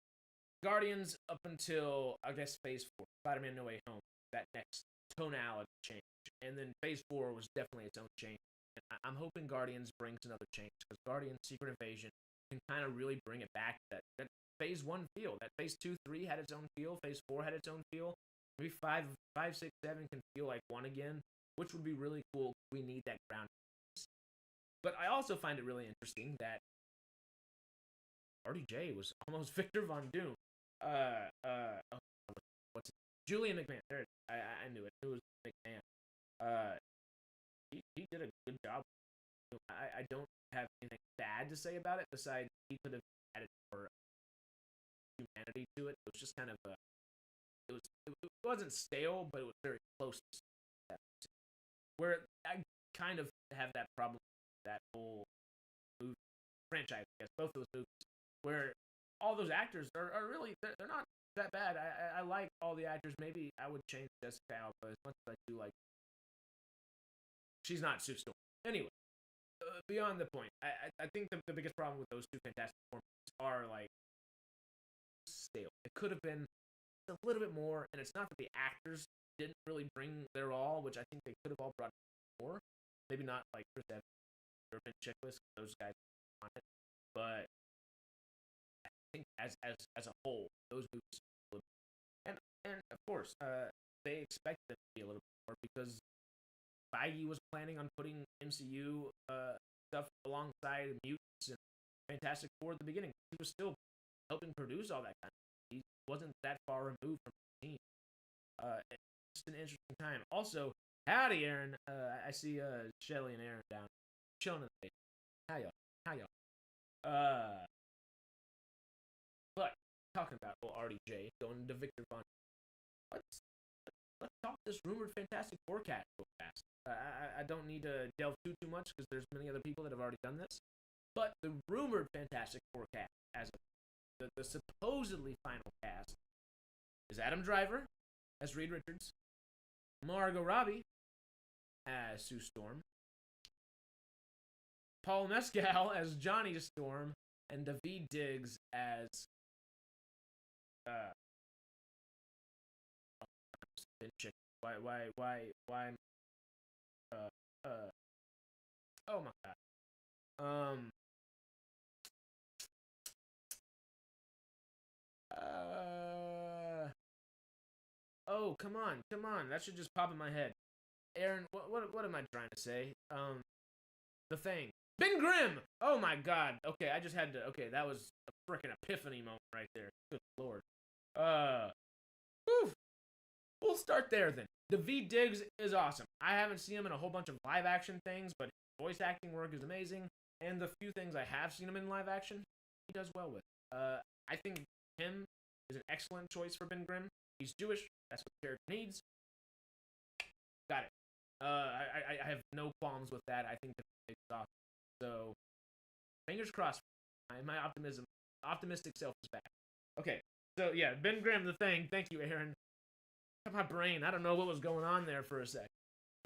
S1: Guardians up until I guess Phase 4, Spider-Man No Way Home, that next tonality change, and then Phase 4 was definitely its own change. And I'm hoping Guardians brings another change, because Guardians Secret Invasion can kind of really bring it back to that Phase 1 feel. That Phase 2, 3 had its own feel. Phase 4 had its own feel. Maybe 5, 6, 7 can feel like 1 again, which would be really cool. We need that ground. But I also find it really interesting that RDJ was almost Victor Von Doom. What's it? Julian McMahon. There it is. I knew it. It was McMahon. He did a good job. I don't have anything bad to say about it, besides he could have added more humanity to it. It was just kind of it wasn't stale, but it was very close to that. Where I kind of have that problem with that whole movie franchise, I guess, both those movies, where all those actors are really, they're not that bad. I like all the actors. Maybe I would change Jessica Alba as much as I do like. She's not Sue Storm. Anyway, beyond the point, I think the biggest problem with those two fantastic performances are like stale. It could have been a little bit more, and it's not that the actors didn't really bring their all, which I think they could have all brought more. Maybe not like Chris Evans or Ben Checklist, those guys on it, but I think as a whole, those movies, and of course, they expected them to be a little bit more, because Feige was planning on putting MCU stuff alongside Mutants and Fantastic Four at the beginning. He was still helping produce all that kind of stuff. He wasn't that far removed from the team. It's an interesting time. Also, howdy, Aaron. I see Shelly and Aaron down chilling in the day. How y'all? But talking about RDJ going to Victor Von. Let's talk this rumored Fantastic Four cast real fast. I don't need to delve too much, because there's many other people that have already done this. But the rumored Fantastic Four cast, as the supposedly final cast, is Adam Driver as Reed Richards, Margot Robbie as Sue Storm, Paul Mescal as Johnny Storm, and Daveed Diggs as Why oh my god. Oh, come on. That should just pop in my head. Aaron, what am I trying to say? The Thing. Ben Grimm! Oh my god. Okay, I just had to. Okay, that was a freaking epiphany moment right there. Good lord. Whew. We'll start there then. Daveed Diggs is awesome. I haven't seen him in a whole bunch of live action things, but his voice acting work is amazing. And the few things I have seen him in live action, he does well with. I think him is an excellent choice for Ben Grimm. He's Jewish. That's what the character needs. Got it. I have no qualms with that. I think it's awesome. So, fingers crossed. My optimistic self is back. Okay. So yeah, Ben Grimm, The Thing. Thank you, Aaron. My brain. I don't know what was going on there for a sec.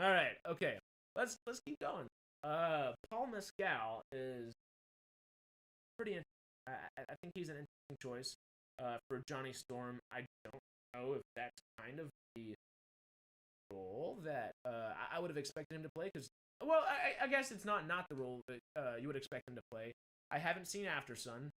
S1: All right. Okay. Let's keep going. Paul Mescal is pretty interesting. I think he's an interesting choice for Johnny Storm. I don't know if that's kind of the role that I would have expected him to play. Because, well, I guess it's not the role that you would expect him to play. I haven't seen After Sun,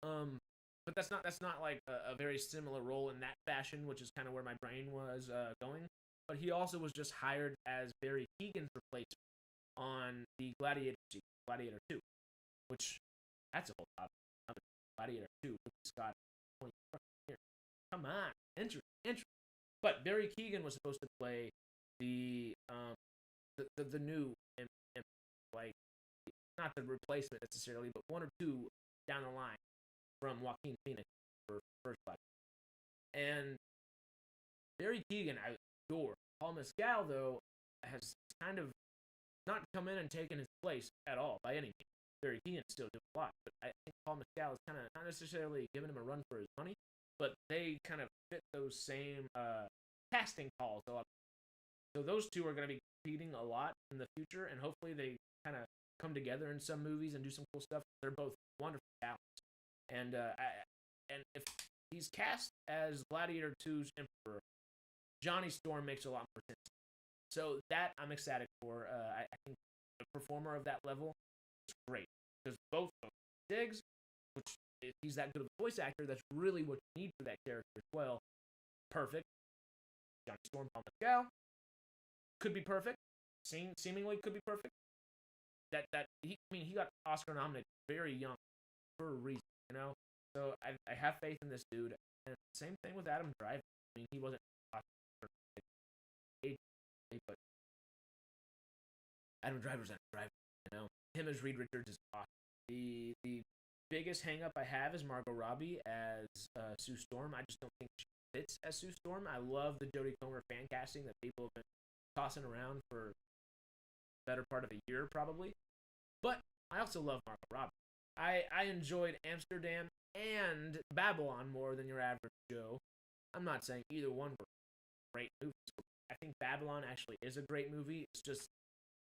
S1: but that's not like a very similar role in that fashion, which is kind of where my brain was going. But he also was just hired as Barry Keoghan's replacement on the Gladiator sequel, Gladiator 2, which that's a whole lot. Gladiator 2, Scott. Come on, interesting. But Barry Keoghan was supposed to play the new like not the replacement necessarily, but one or two down the line from Joaquin Phoenix for first class. And Barry Keoghan, I adore. Paul Mescal, though, has kind of not come in and taken his place at all by any means. Barry Keoghan still doing a lot, but I think Paul Mescal is kind of not necessarily giving him a run for his money, but they kind of fit those same casting calls a lot. So those two are going to be competing a lot in the future, and hopefully they kind of come together in some movies and do some cool stuff. They're both wonderful talents, and if he's cast as Gladiator 2's Emperor, Johnny Storm makes a lot more sense. So that I'm excited for. I think a performer of that level is great because both of Diggs, which if he's that good of a voice actor, that's really what you need for that character as well. Perfect. Johnny Storm, Paul Mescal could be perfect. Seemingly could be perfect. He got Oscar nominated very young for a reason, you know. So I have faith in this dude. And same thing with Adam Driver. I mean, he wasn't but Adam Driver's Adam Driver, you know. Him as Reed Richards is awesome. The biggest hang up I have is Margot Robbie as Sue Storm. I just don't think she fits as Sue Storm. I love the Jodie Comer fan casting that people have been tossing around for the better part of a year probably. But I also love Margot Robbie. I enjoyed Amsterdam and Babylon more than your average Joe. I'm not saying either one were great movies. I think Babylon actually is a great movie. It's just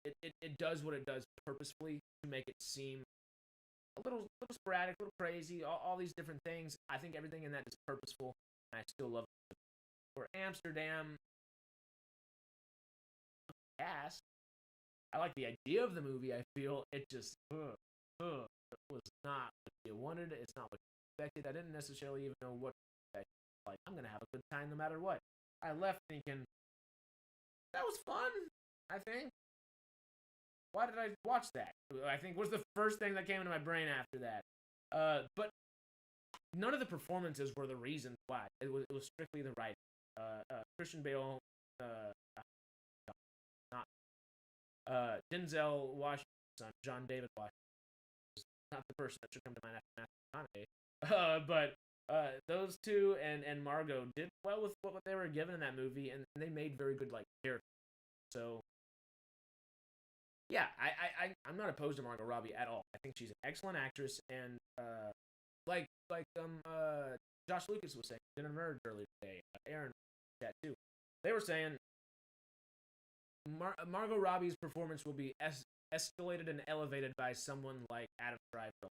S1: it does what it does purposefully to make it seem a little sporadic, a little crazy, all these different things. I think everything in that is purposeful, and I still love it. For Amsterdam, cast, I like the idea of the movie. I feel it just it was not what you wanted. It's not what you expected. I didn't necessarily even know what to expect. Like, I'm gonna have a good time no matter what. I left thinking that was fun. I think. Why did I watch that? I think was the first thing that came into my brain after that. But none of the performances were the reason why. It was strictly the writing. Christian Bale, not Denzel Washington's son, John David Washington, is not the person that should come to mind after Matthew McConaughey. But those two and Margot did well with what they were given in that movie, and they made very good like characters. So yeah, I'm not opposed to Margot Robbie at all. I think she's an excellent actress, and like Josh Lucas was saying in a nerd earlier today, Aaron that too. They were saying Margot Robbie's performance will be escalated and elevated by someone like Adam Driver.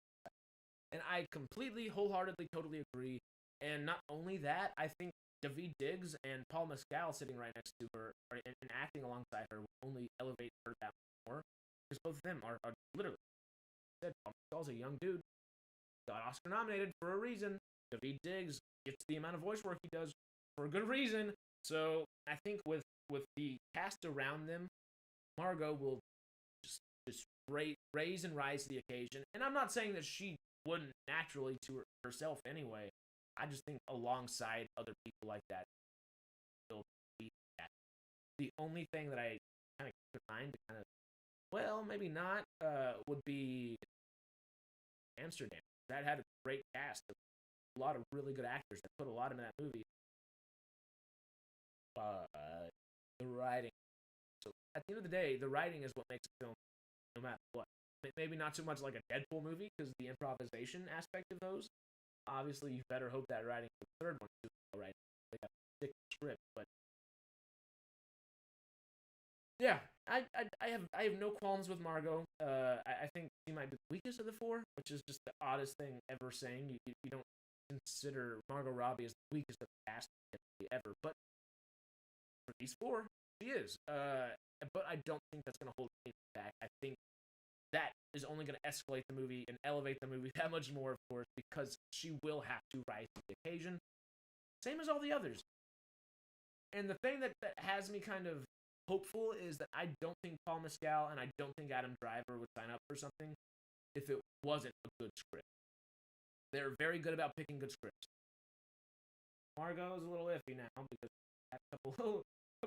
S1: And I completely, wholeheartedly, totally agree. And not only that, I think Daveed Diggs and Paul Mescal sitting right next to her and acting alongside her will only elevate her that more. Because both of them are literally, said Paul Mescal's a young dude, got Oscar nominated for a reason. Daveed Diggs gets the amount of voice work he does for a good reason. So I think with the cast around them, Margot will just raise and rise to the occasion. And I'm not saying that she wouldn't naturally to herself anyway. I just think alongside other people like that, will be that. The only thing that I kind of keep in mind to kind of, well, maybe not, would be Amsterdam. That had a great cast, a lot of really good actors that put a lot into that movie. The writing. So at the end of the day, the writing is what makes a film, no matter what. Maybe not so much like a Deadpool movie because the improvisation aspect of those. Obviously, you better hope that writing for the third one is right. They got a thick script, but yeah, I have no qualms with Margot. I think she might be the weakest of the four, which is just the oddest thing ever saying. You don't consider Margot Robbie as the weakest of the cast ever, but for these 4, she is. But I don't think that's going to hold me back. I think that is only going to escalate the movie and elevate the movie that much more, of course, because she will have to rise to the occasion. Same as all the others. And the thing that has me kind of hopeful is that I don't think Paul Mescal and I don't think Adam Driver would sign up for something if it wasn't a good script. They're very good about picking good scripts. Margot is a little iffy now because a couple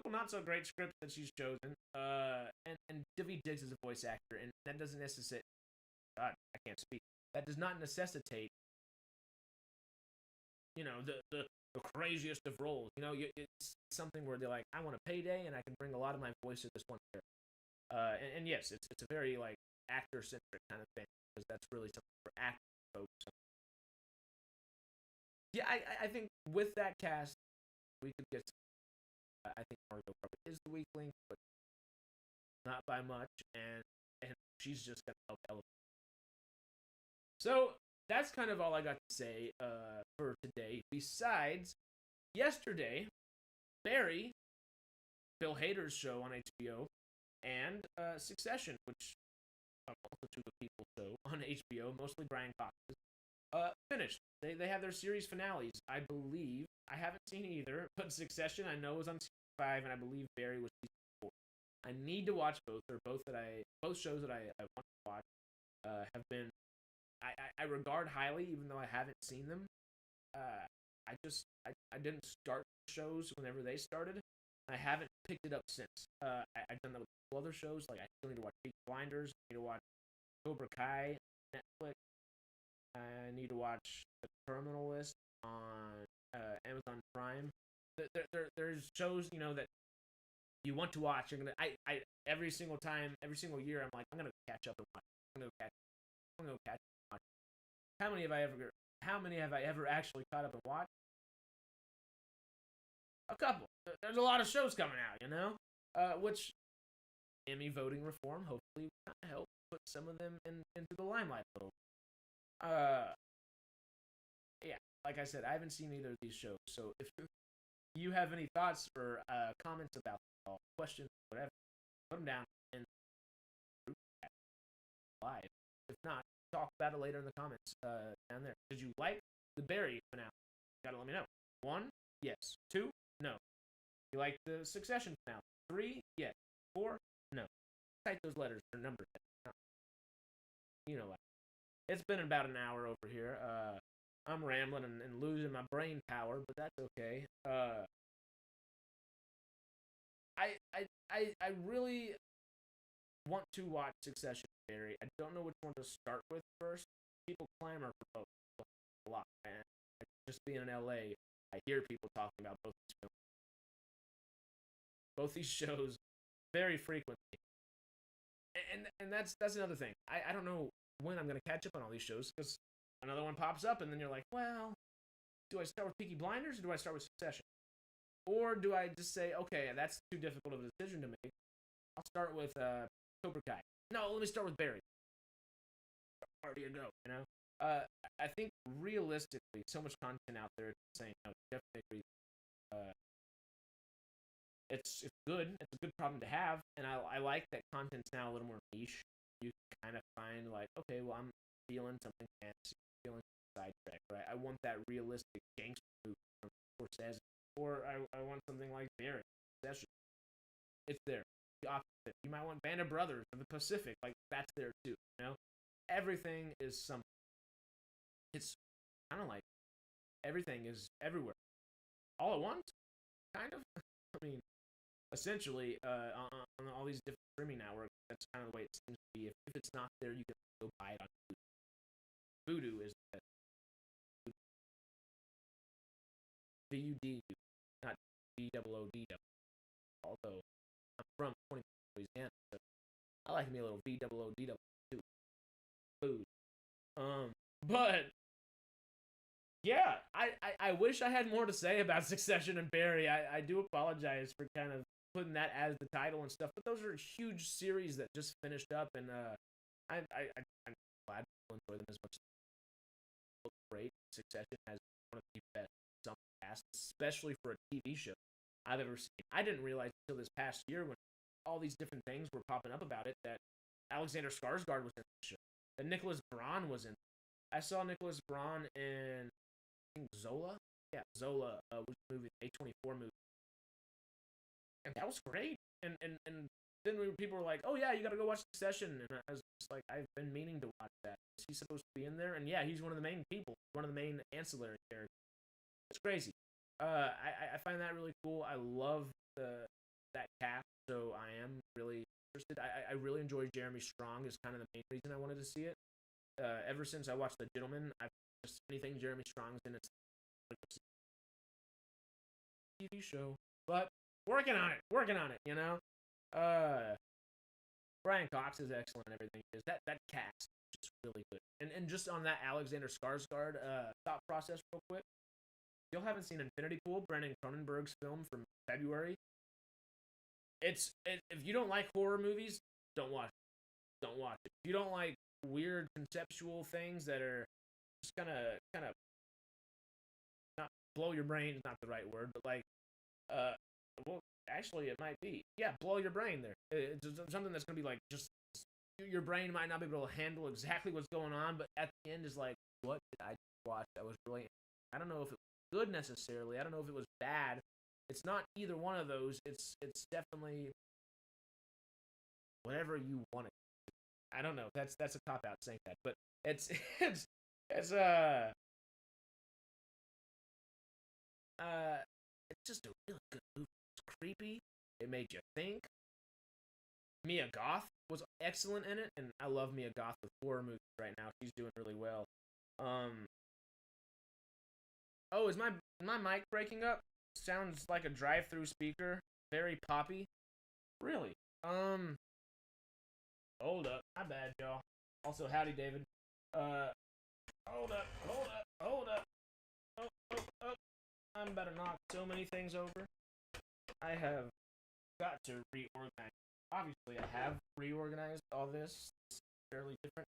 S1: not so great scripts that she's chosen. And Daveed Diggs is a voice actor, and that doesn't necessitate. God, I can't speak. That does not necessitate, the craziest of roles. It's something where they're like, I want a payday, and I can bring a lot of my voice to this one character. And yes, it's a very like actor centric kind of thing because that's really something for actors folks. So. Yeah, I think with that cast, we could get. I think Margot probably is the weak link, but not by much, and she's just gonna help elevate. So that's kind of all I got to say for today. Besides, yesterday, Barry, Bill Hader's show on HBO, and Succession, which also two people show on HBO, mostly Brian Cox's, finished. They have their series finales, I believe. I haven't seen either, but Succession I know was on season 5, and I believe Barry was season 4. I need to watch both. They're both shows that I want to watch. Have been I regard highly, even though I haven't seen them. I didn't start shows whenever they started. I haven't picked it up since. I've done that with other shows. Like I still need to watch Peaky Blinders. I need to watch Cobra Kai on Netflix. I need to watch The Terminal List on Amazon Prime. There's shows that you want to watch. You're gonna every single year I'm like I'm gonna catch up and watch. I'm gonna go catch up and watch. How many have I ever actually caught up and watched? A couple. There's a lot of shows coming out, which Emmy voting reform hopefully will kind of help put some of them into the limelight a little. Yeah, like I said, I haven't seen either of these shows, so if you have any thoughts or comments about them, questions, whatever, put them down in the group chat live. If not, talk about it later in the comments down there. Did you like the Barry finale? You gotta let me know. 1, yes. 2, no. You like the Succession finale? 3, yes. 4, no. Type those letters or numbers. You know what? It's been about an hour over here. I'm rambling and losing my brain power, but that's okay. I really want to watch Succession, Barry. I don't know which one to start with first. People clamor for both a lot, man. Just being in LA, I hear people talking about both these films, both these shows, very frequently. And that's another thing. I don't know when I'm gonna catch up on all these shows because another one pops up and then you're like, well, do I start with Peaky Blinders or do I start with Succession? Or do I just say, okay, that's too difficult of a decision to make. I'll start with Cobra Kai. No, let me start with Barry. Where do you go? I think realistically, so much content out there saying, no, definitely agree. It's good. It's a good problem to have, and I like that content's now a little more niche. You can kind of find like, okay, well, I'm feeling something fantasy, feeling sidetrack, right? I want that realistic gangster movie from Scorsese, or I want something like Barry. It's there. The opposite. You might want Band of Brothers or the Pacific, like that's there too. Everything is something. It's kind of like everything is everywhere, all at once, kind of. I mean, essentially, on all these different streaming networks, that's kind of the way it seems to be. If it's not there, you can go buy it on Vudu. Vudu is the VUD, not VOOD. Although I'm from Louisiana, so I like me a little VOOD too. Food. But yeah, I wish I had more to say about Succession and Barry. I do apologize for kind of putting that as the title and stuff, but those are huge series that just finished up, and I'm glad people enjoy them as much as they look great. Succession has one of the best casts, especially for a TV show. I've ever seen. I didn't realize until this past year when all these different things were popping up about it that Alexander Skarsgård was in the show, that Nicholas Braun was in. I saw Nicholas Braun in I think Zola. Yeah, Zola was a movie, A24 movie, and that was great. And then people were like, "Oh yeah, you got to go watch Succession," and I was just like, "I've been meaning to watch that. Is he supposed to be in there?" And yeah, he's one of the main people, one of the main ancillary characters. It's crazy. I find that really cool. I love that cast, so I am really interested. I really enjoy Jeremy Strong is kind of the main reason I wanted to see it. Ever since I watched The Gentleman, I've just anything Jeremy Strong's in, it's a TV show, but working on it, you know. Brian Cox is excellent. Everything is that cast is really good, and just on that Alexander Skarsgård thought process, real quick. Still haven't seen Infinity Pool, Brandon Cronenberg's film from February. If you don't like horror movies, don't watch it. Don't watch it. If you don't like weird conceptual things that are just kind of not blow your brain is not the right word, but like well actually it might be. Yeah, blow your brain there. It's something that's gonna be like just your brain might not be able to handle exactly what's going on, but at the end is like, what did I watch that was really I don't know if it was good necessarily. I don't know if it was bad. It's not either one of those. It's definitely whatever you want it. I don't know. That's a cop out saying that, but it's it's it's just a really good movie. It's creepy. It made you think. Mia Goth was excellent in it, and I love Mia Goth with horror movies right now. She's doing really well. Oh, is my mic breaking up? Sounds like a drive-through speaker. Very poppy. Really? Hold up. My bad, y'all. Also, howdy, David. Hold up. Oh, oh, oh. I'm about to knock so many things over. I have got to reorganize. Obviously, I have reorganized all this. It's fairly different.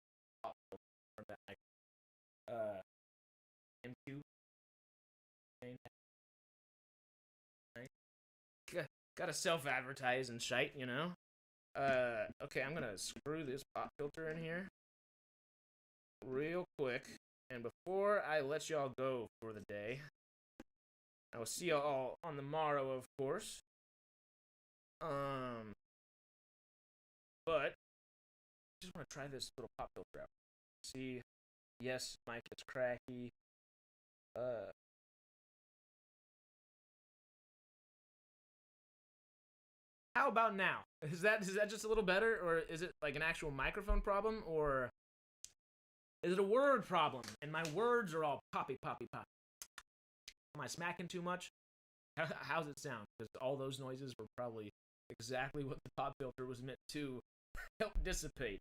S1: MQ. Gotta self-advertise and shite, you know? Okay, I'm gonna screw this pop filter in here real quick. And before I let y'all go for the day, I will see y'all on the morrow, of course. But I just want to try this little pop filter out. See, yes, mic is cracky. How about now? Is that just a little better, or is it like an actual microphone problem, or is it a word problem? And my words are all poppy. Am I smacking too much? How's it sound? Because all those noises were probably exactly what the pop filter was meant to help dissipate.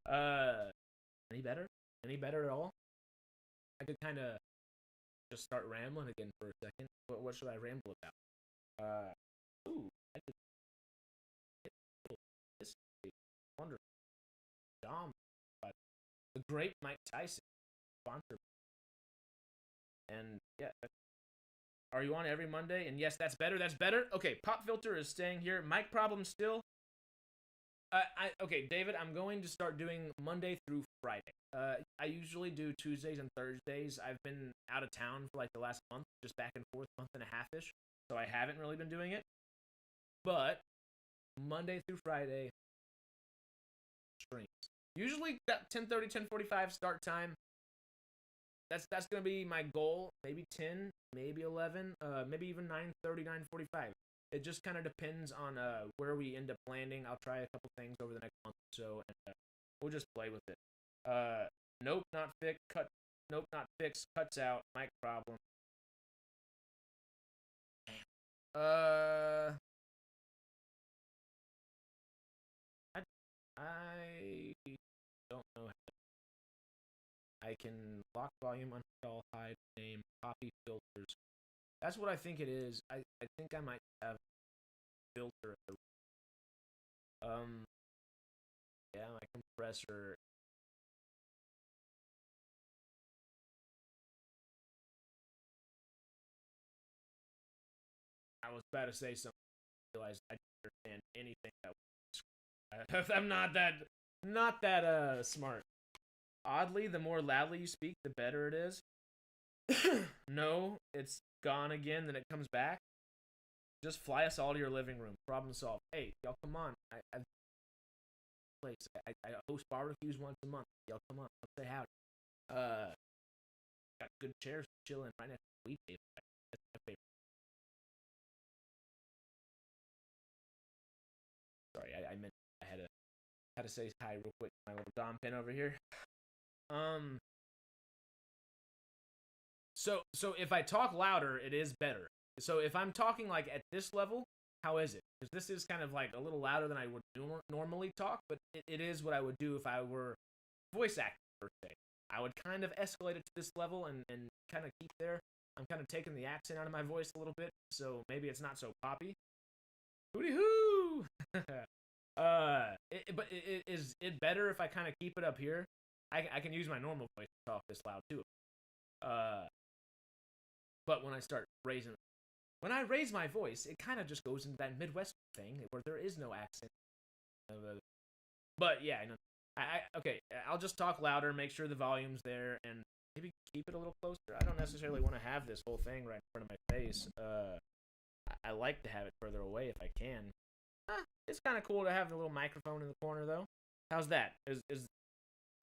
S1: Any better? Any better at all? I could kind of just start rambling again for a second. What should I ramble about? Ooh, I could. This is wonderful. Dom, the great Mike Tyson, sponsor. And yeah, are you on every Monday? And yes, that's better. That's better. Okay, pop filter is staying here. Mic problem still. Okay, David, I'm going to start doing Monday through Friday. I usually do Tuesdays and Thursdays. I've been out of town for like the last month, just back and forth, month and a half-ish, so I haven't really been doing it. But Monday through Friday, streams. Usually 10:30, 10:45 start time. That's gonna be my goal. Maybe 10, maybe 11, maybe even 9:30, 9:45. It just kind of depends on where we end up landing. I'll try a couple things over the next month or so, and we'll just play with it. Nope, not fix. Cut. Nope, not fix. Cuts out. Mic problem. I don't know. I can lock volume, uninstall, hide, name, copy filters. That's what I think it is. I think I might have a filter. Yeah, my compressor. I was about to say something. I realized I didn't understand anything that was. I'm not that smart. Oddly, the more loudly you speak, the better it is. No, it's gone again. Then it comes back. Just fly us all to your living room. Problem solved. Hey, y'all, come on. I host barbecues once a month. Y'all, come on. Let's say howdy. Got good chairs chilling right next to the weed table. That's my favorite. Sorry, I meant I had to say hi real quick. My little Dom pin over here. Um. So if I talk louder, it is better. So if I'm talking like at this level, how is it? Because this is kind of like a little louder than I would normally talk, but it is what I would do if I were voice acting per se. I would kind of escalate it to this level and kind of keep there. I'm kind of taking the accent out of my voice a little bit, so maybe it's not so poppy. Hooty hoo! But is it better if I kind of keep it up here? I can use my normal voice to talk this loud too. But when I raise my voice, it kind of just goes into that Midwestern thing where there is no accent. But yeah, okay. I'll just talk louder, make sure the volume's there, and maybe keep it a little closer. I don't necessarily want to have this whole thing right in front of my face. I like to have it further away if I can. It's kind of cool to have the little microphone in the corner, though. How's that? Is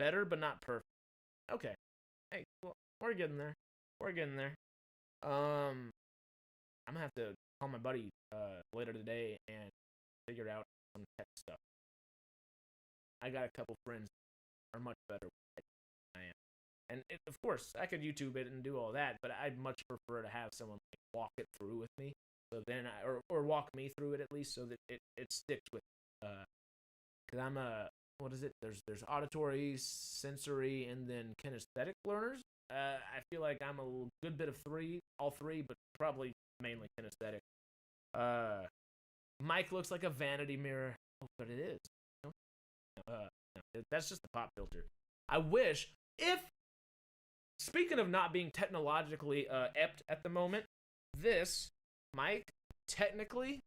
S1: better, but not perfect. Okay. Hey, well, we're getting there. We're getting there. I'm gonna have to call my buddy later today and figure out some tech stuff. I got a couple friends that are much better than I am, and of course I could YouTube it and do all that, but I'd much prefer to have someone like, walk it through with me, so then or walk me through it at least, so that it sticks with. Because I'm a what is it? There's auditory, sensory, and then kinesthetic learners. I feel like I'm a good bit of all three, but probably mainly kinesthetic. Mike looks like a vanity mirror, but it is. No, that's just the pop filter. I wish, speaking of not being technologically apt at the moment, this mic technically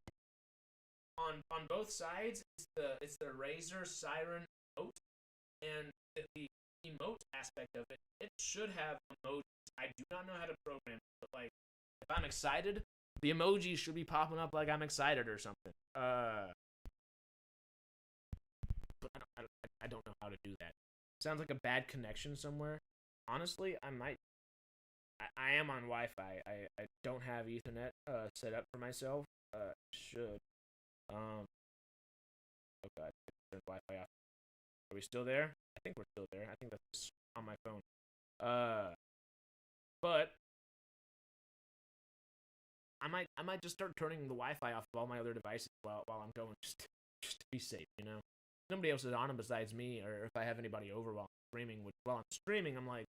S1: on both sides it's the Razer Siren emote, and the emote aspect of it should have emojis. I do not know how to program it, but like if I'm excited, the emojis should be popping up like I'm excited or something. But I don't know how to do that. Sounds like a bad connection somewhere. Honestly, I am on Wi-Fi. I don't have Ethernet set up for myself. Should. Oh god, turn Wi-Fi off. Are we still there? I think we're still there. I think that's on my phone. But I might just start turning the Wi-Fi off of all my other devices while I'm going, just to be safe, you know. Nobody else is on them besides me, or if I have anybody over while I'm streaming. While I'm streaming, I'm like,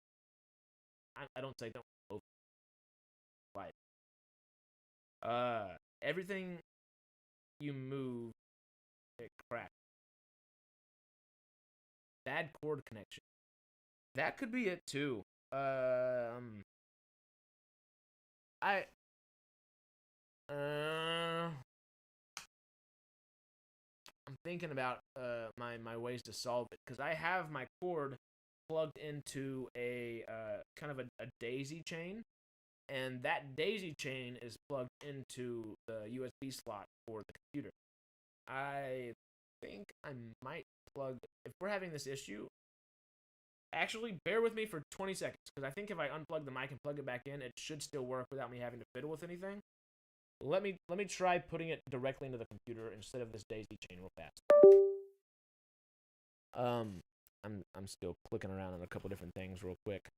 S1: I don't say don't over. Like, everything you move, it cracks. Bad cord connection. That could be it too. I'm thinking about my ways to solve it, because I have my cord plugged into a kind of a daisy chain, and that daisy chain is plugged into the USB slot for the computer. I think I might plug, if we're having this issue, actually bear with me for 20 seconds, because I think if I unplug the mic and plug it back in, it should still work without me having to fiddle with anything. Let me try putting it directly into the computer instead of this daisy chain real fast. I'm still clicking around on a couple different things real quick.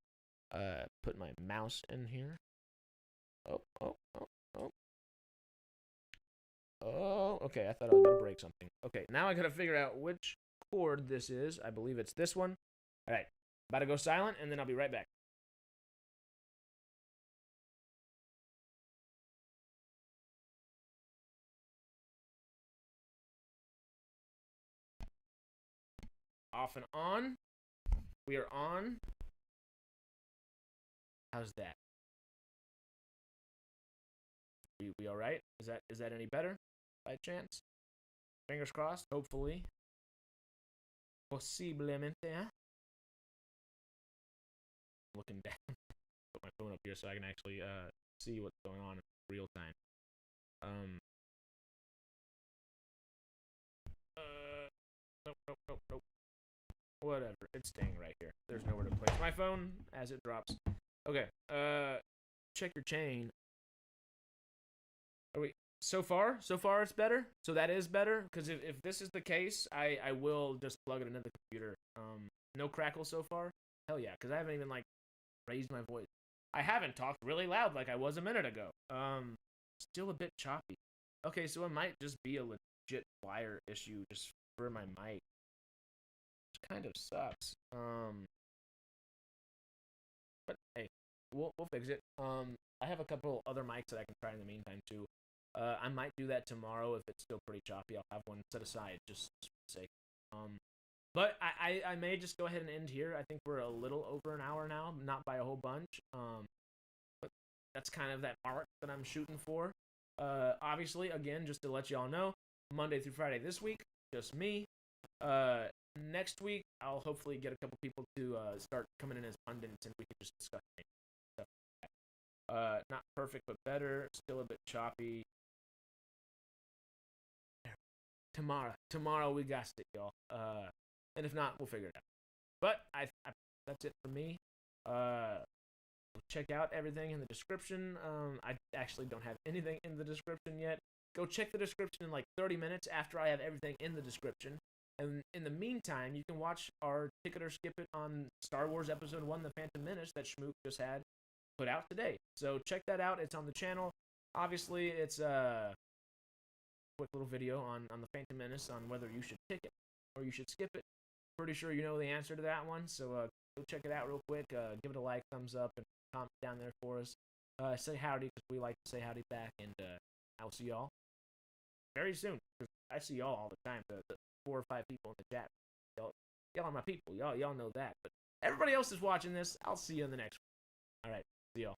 S1: Put my mouse in here. Oh, okay, I thought I was gonna break something. Okay, now I gotta figure out which cord this is. I believe it's this one. Alright, about to go silent, and then I'll be right back. Off and on. We are on. How's that? We all right? Is that any better by chance? Fingers crossed. Hopefully. Posiblemente. Huh? Looking down. Put my phone up here so I can actually see what's going on in real time. Nope. Whatever. It's staying right here. There's nowhere to place my phone as it drops. Okay. Check your chain. Are we so far it's better? So that is better? Because if this is the case, I will just plug it into the computer. No crackle so far? Hell yeah, because I haven't even like raised my voice. I haven't talked really loud like I was a minute ago. Still a bit choppy. Okay, so it might just be a legit wire issue just for my mic. Which kind of sucks. But hey, we'll fix it. I have a couple other mics that I can try in the meantime too. I might do that tomorrow if it's still pretty choppy. I'll have one set aside just for the sake. But I may just go ahead and end here. I think we're a little over an hour now, not by a whole bunch. But that's kind of that mark that I'm shooting for. Obviously, again, just to let y'all know, Monday through Friday this week, just me. Next week, I'll hopefully get a couple people to start coming in as pundits, and we can just discuss stuff like that. Not perfect, but better. Still a bit choppy. Tomorrow we got it, y'all. And if not, we'll figure it out. But that's it for me. Check out everything in the description. I actually don't have anything in the description yet. Go check the description in like 30 minutes after I have everything in the description. And in the meantime, you can watch our Ticket or Skip It on Star Wars Episode 1, The Phantom Menace, that Schmook just had put out today. So check that out. It's on the channel. Obviously, it's a quick little video on The Phantom Menace on whether you should pick it or you should skip it. Pretty sure you know the answer to that one. So go check it out real quick. Give it a like, thumbs up, and comment down there for us. Say howdy, because we like to say howdy back. And I'll see y'all very soon. I see y'all all the time. The 4 or 5 people in the chat. Y'all are my people. Y'all know that. But everybody else is watching this. I'll see you in the next one. All right. See y'all.